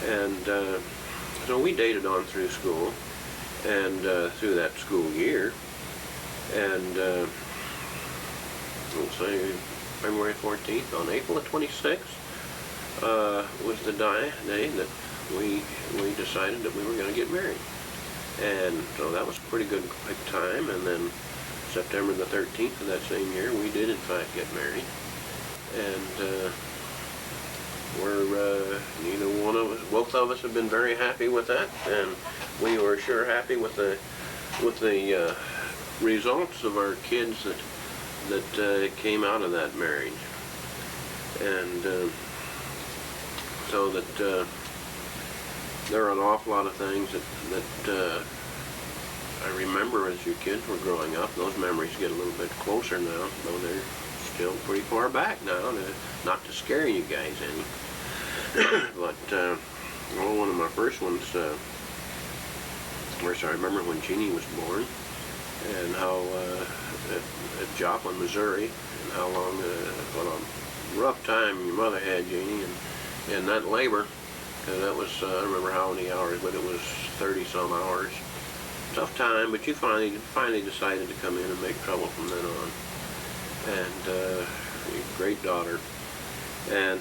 And So we dated on through school and through that school year. And let's say February 14th, on April 26th was the day that we decided that we were going to get married. And so that was a pretty good quick time. And then September the 13th of that same year, we did in fact get married. And we're neither one of us, both of us have been very happy with that, and we were sure happy with the results of our kids that came out of that marriage. And so that there are an awful lot of things that I remember as your kids were growing up. Those memories get a little bit closer now, though they're still pretty far back now, not to scare you guys any. But one of my first ones, I remember when Jeannie was born, and how at Joplin, Missouri, and how long, what a rough time your mother had, Jeannie, and that labor. That was, I don't remember how many hours, but it was 30-some hours. Tough time, but you finally decided to come in and make trouble from then on. And a great daughter. And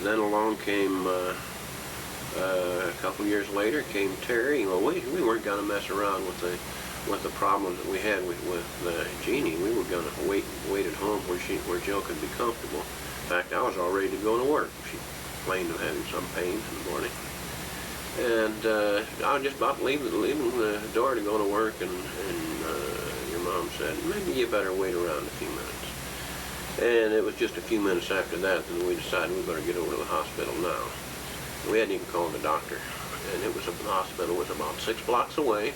then along came, a couple years later, came Terry. Well, we weren't going to mess around with the problems that we had with Jeannie. We were going to wait at home where Jill could be comfortable. In fact, I was all ready to go to work. She complained of having some pain in the morning. And I was just about leaving the door to go to work, and your mom said, maybe you better wait around a few minutes. And it was just a few minutes after that we decided we better get over to the hospital now. We hadn't even called the doctor. And the hospital was about 6 blocks away.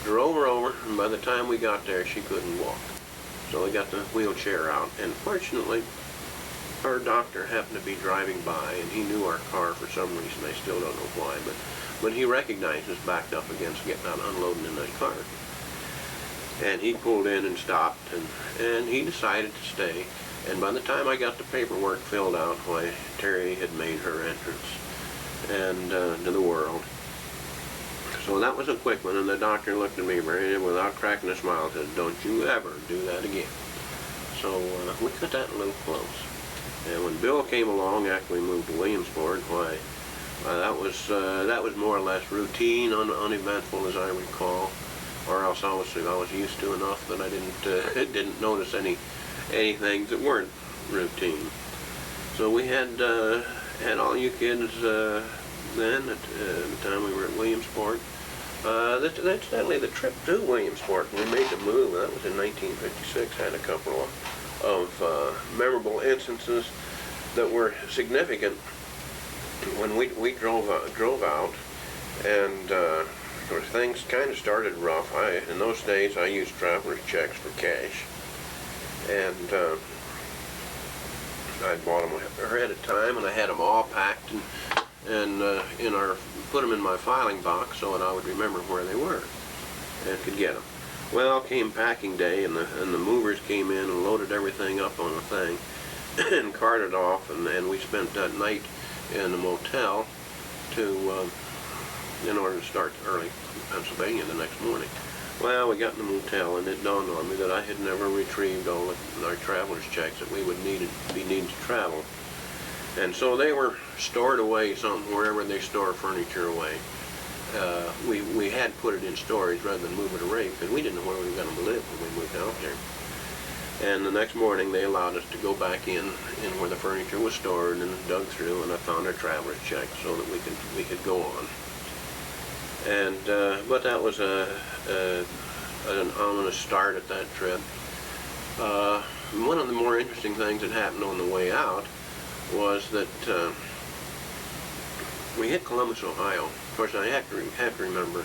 Drove her over, and by the time we got there, she couldn't walk. So we got the wheelchair out, and fortunately, our doctor happened to be driving by, and he knew our car for some reason. I still don't know why, but he recognized us backed up against getting out unloading in that car. And he pulled in and stopped, and he decided to stay. And by the time I got the paperwork filled out, why, Terry had made her entrance and to the world. So that was a quick one, and the doctor looked at me without cracking a smile and said, "Don't you ever do that again." So we cut that a little close. And when Bill came along after we moved to Williamsport, why, that was more or less routine, uneventful as I recall. Or else I was used to enough that I didn't notice anything that weren't routine. So we had all you kids then at the time we were at Williamsport. Incidentally, the trip to Williamsport, we made the move. That was in 1956. Had a couple of memorable instances that were significant when we drove out, and. Things kind of started rough. In those days, I used traveler's checks for cash, and I bought them ahead of time, and I had them all packed and put them in my filing box so that I would remember where they were and could get them. Well, came packing day, and the movers came in and loaded everything up on the thing and carted off, and we spent that night in a motel in order to start early from Pennsylvania the next morning. Well, we got in the motel, and it dawned on me that I had never retrieved all of our traveler's checks that we would need to travel. And so they were stored away wherever they store furniture away. We had put it in storage rather than move it away because we didn't know where we were going to live when we moved out there. And the next morning they allowed us to go back in where the furniture was stored and dug through, and I found our traveler's checks so that we could go on. And but that was an ominous start at that trip. One of the more interesting things that happened on the way out was that we hit Columbus, Ohio. Of course, I have to remember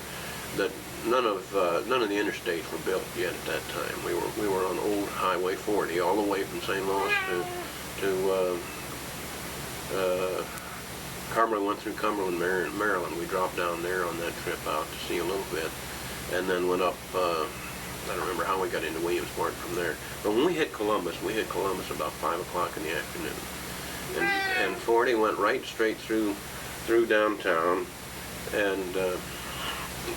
that none of the interstates were built yet at that time. We were on old Highway 40 all the way from St. Louis to Cumberland. Went through Cumberland, Maryland. We dropped down there on that trip out to see a little bit, and then went up. I don't remember how we got into Williamsport from there. But when we hit Columbus about 5 o'clock in the afternoon, and 40 went right straight through downtown, And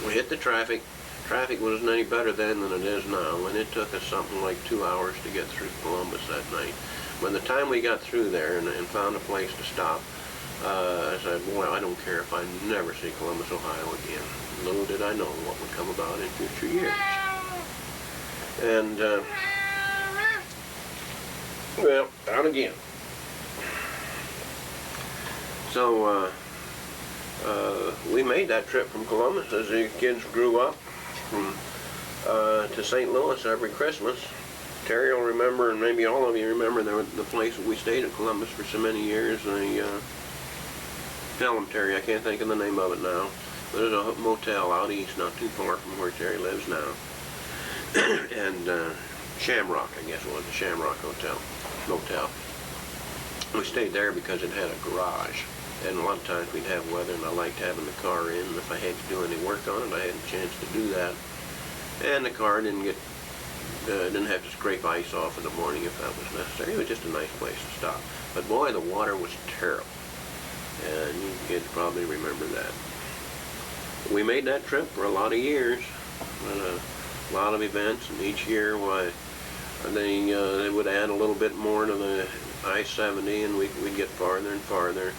we hit the traffic. Traffic wasn't any better then than it is now, and it took us something like 2 hours to get through Columbus that night. By the time we got through there and found a place to stop, I said, boy, I don't care if I never see Columbus, Ohio again. Little did I know what would come about in future years. And, well, down again. So, we made that trip from Columbus as the kids grew up to St. Louis every Christmas. Terry will remember, and maybe all of you remember, the place that we stayed at Columbus for so many years. Tell him, Terry, I can't think of the name of it now. But there's a motel out east, not too far from where Terry lives now. And Shamrock, I guess it was, the Shamrock Motel. We stayed there because it had a garage. And a lot of times we'd have weather, and I liked having the car in. And if I had to do any work on it, I had a chance to do that. And the car didn't have to scrape ice off in the morning if that was necessary. It was just a nice place to stop. But boy, the water was terrible. And you kids probably remember that. We made that trip for a lot of years. A lot of events, and each year, why, they would add a little bit more to the I-70, and we'd get farther and farther.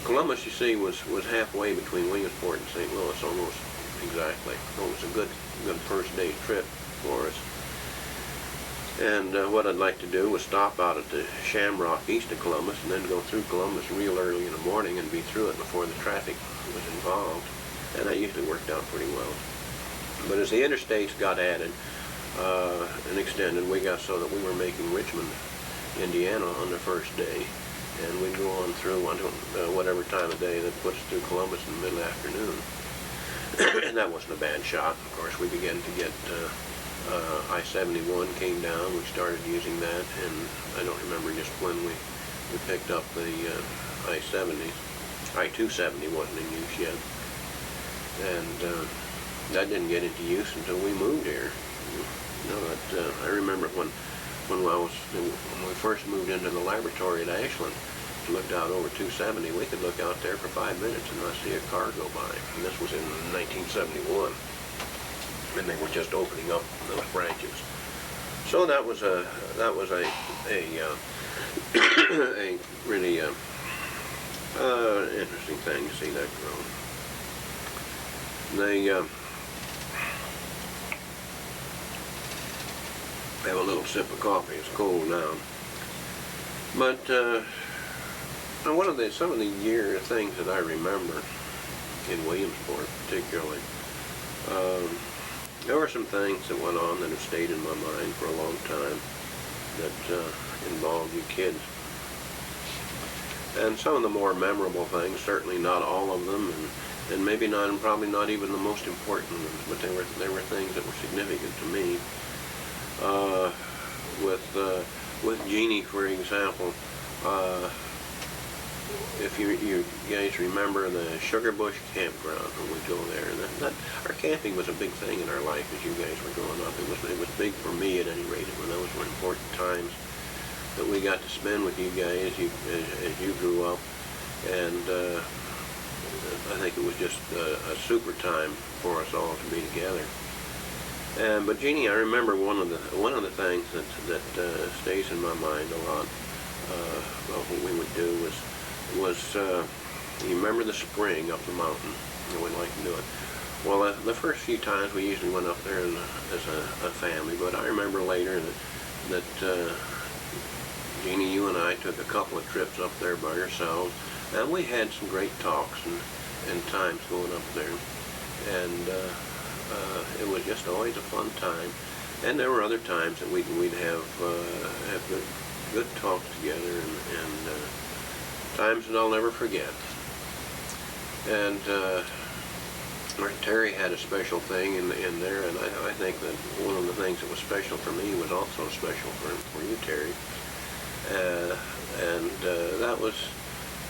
Columbus, you see, was halfway between Williamsport and St. Louis, almost exactly. So it was a good first day trip for us. And what I'd like to do was stop out at the Shamrock east of Columbus and then go through Columbus real early in the morning and be through it before the traffic was involved. And that usually worked out pretty well. But as the interstates got added and extended, we got so that we were making Richmond, Indiana on the first day. And we'd go on through whatever time of day that puts us through Columbus in the middle afternoon. And that wasn't a bad shot. Of course, we began to get I-71 came down. We started using that, and I don't remember just when we picked up the I-70. I-270 wasn't in use yet. And that didn't get into use until we moved here. You know, I remember when we first moved into the laboratory at Ashland, looked out over 270, we could look out there for 5 minutes and not see a car go by. And this was in 1971. And they were just opening up those branches. So that was a really interesting thing to see that grow. They have a little sip of coffee. It's cold now. But some of the things that I remember in Williamsport particularly, there were some things that went on that have stayed in my mind for a long time that involved you kids. And some of the more memorable things, certainly not all of them, and maybe not, and probably not even the most important ones, but they were things that were significant to me. With Jeannie, for example, if you guys remember the Sugar Bush campground when we go there, our camping was a big thing in our life as you guys were growing up. It was big for me at any rate. Those were important times that we got to spend with you guys as you grew up, and I think it was just a super time for us all to be together. But Jeannie, I remember one of the things that stays in my mind a lot. What we would do was you remember the spring up the mountain? We'd like to do it. Well, the first few times we usually went up there as a family, but I remember later that Jeannie, you and I took a couple of trips up there by ourselves, and we had some great talks and times going up there, and it was just always a fun time. And there were other times that we'd have good talks together, and times that I'll never forget. And Terry had a special thing in there, and I think that one of the things that was special for me was also special for you, Terry. And that was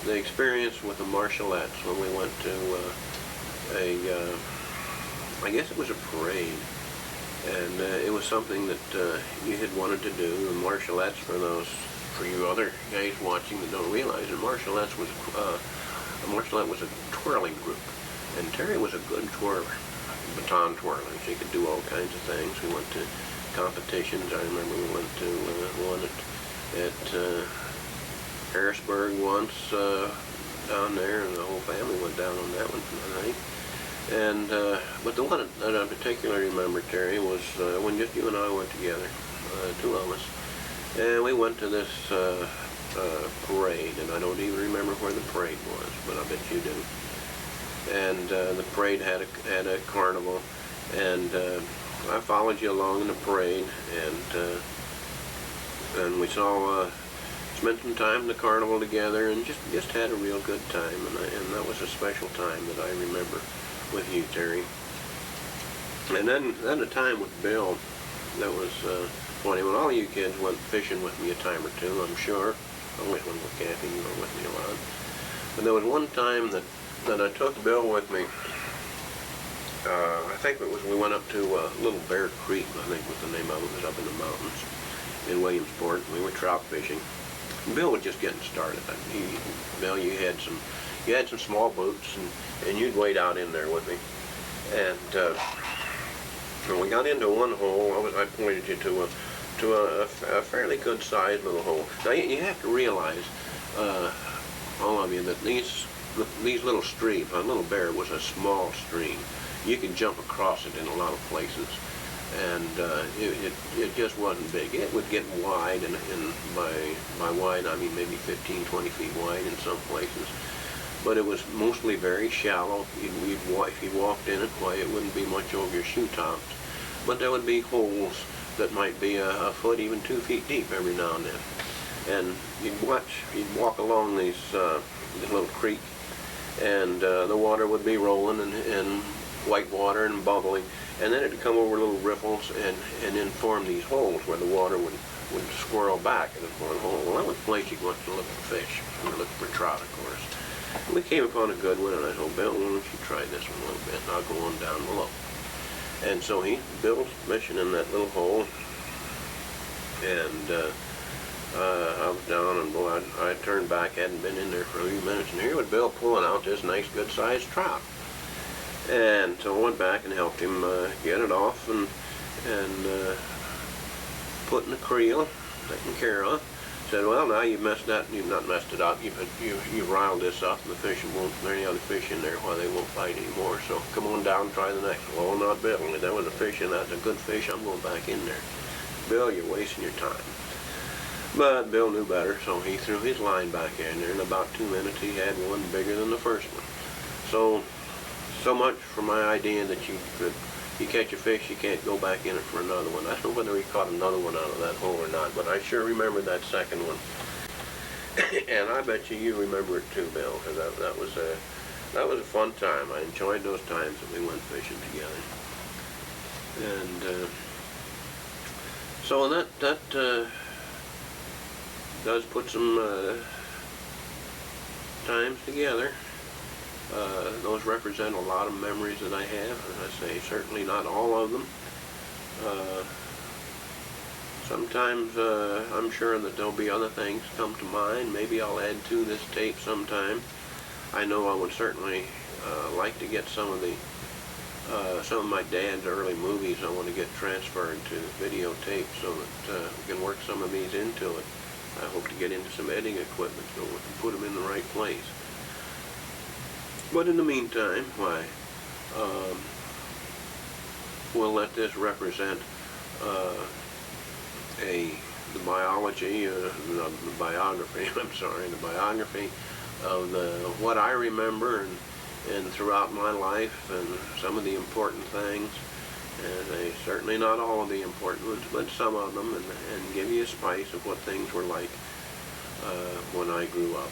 the experience with the Marshalettes when we went to I guess it was a parade, and it was something that you had wanted to do. The Marshalettes, for you other guys watching that don't realize, a Marshallette was a twirling group, And Terry was a good twirler, baton twirler. She could do all kinds of things. We went to competitions. I remember we went to one at Harrisburg once down there, and the whole family went down on that one for the night. And but the one that I particularly remember, Terry, was when just you and I went together, two of us, and we went to this parade, and I don't even remember where the parade was, but I bet you do. And the parade had a carnival, and I followed you along in the parade, and we saw spent some time in the carnival together, and just had a real good time, and that was a special time that I remember with you, Terry. And then the time with Bill, that was funny. When all you kids went fishing with me a time or two, I'm sure. I always went with Kathy, you were with me a lot. But there was one time that I took Bill with me. I think it was, we went up to Little Bear Creek, I think was the name of it. It was up in the mountains in Williamsport. We were trout fishing. Bill was just getting started. Bill, you had some small boots, and you'd wade out in there with me. And when we got into one hole, I pointed you to a fairly good sized little hole. Now you have to realize, all of you, that these little streams, Little Bear was a small stream. You could jump across it in a lot of places, and it just wasn't big. It would get wide, and by wide I mean maybe 15, 20 feet wide in some places. But it was mostly very shallow. If you walked in it, why, it wouldn't be much over your shoe tops. But there would be holes that might be a foot, even 2 feet deep every now and then. And you'd walk along this little creek, and the water would be rolling and white water and bubbling, and then it'd come over little riffles and then form these holes where the water would swirl back in one hole. Well, that was the place you'd want to look for fish, or look for trout, of course. And we came upon a good one, and I told Bill, why don't you try this one a little bit, and I'll go on down below. And so Bill's fishing in that little hole, and I was down, and boy, I turned back, hadn't been in there for a few minutes, and here was Bill pulling out this nice, good-sized trout. And so I went back and helped him get it off and put in the creel, taken care of. Said, well, now you've messed that, you've not messed it up, you've riled this up, and the fish won't, there any other fish in there, why, they won't bite anymore, so come on down and try the next one. Well, not Bill, there was a fish in that, a good fish, I'm going back in there. Bill, you're wasting your time. But Bill knew better, so he threw his line back in there. In about 2 minutes, he had one bigger than the first one. So much for my idea that you catch a fish, you can't go back in it for another one. I don't know whether he caught another one out of that hole or not, but I sure remember that second one. And I bet you remember it too, Bill, because that was a fun time. I enjoyed those times that we went fishing together. And so that does put some times together. Those represent a lot of memories that I have. As I say, certainly not all of them. Sometimes I'm sure that there'll be other things come to mind. Maybe I'll add to this tape sometime. I know I would certainly like to get some of my dad's early movies I want to get transferred to videotape so that we can work some of these into it. I hope to get into some editing equipment so we can put them in the right place. But in the meantime, why, we'll let this represent the biography of what I remember and throughout my life, and some of the important things, and certainly not all of the important ones, but some of them, and give you a spice of what things were like when I grew up.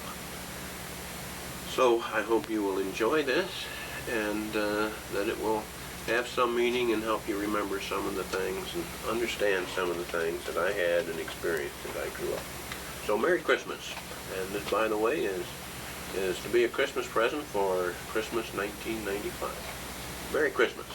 So I hope you will enjoy this, and that it will have some meaning and help you remember some of the things and understand some of the things that I had and experienced as I grew up. So Merry Christmas. And this, by the way, is to be a Christmas present for Christmas 1995. Merry Christmas.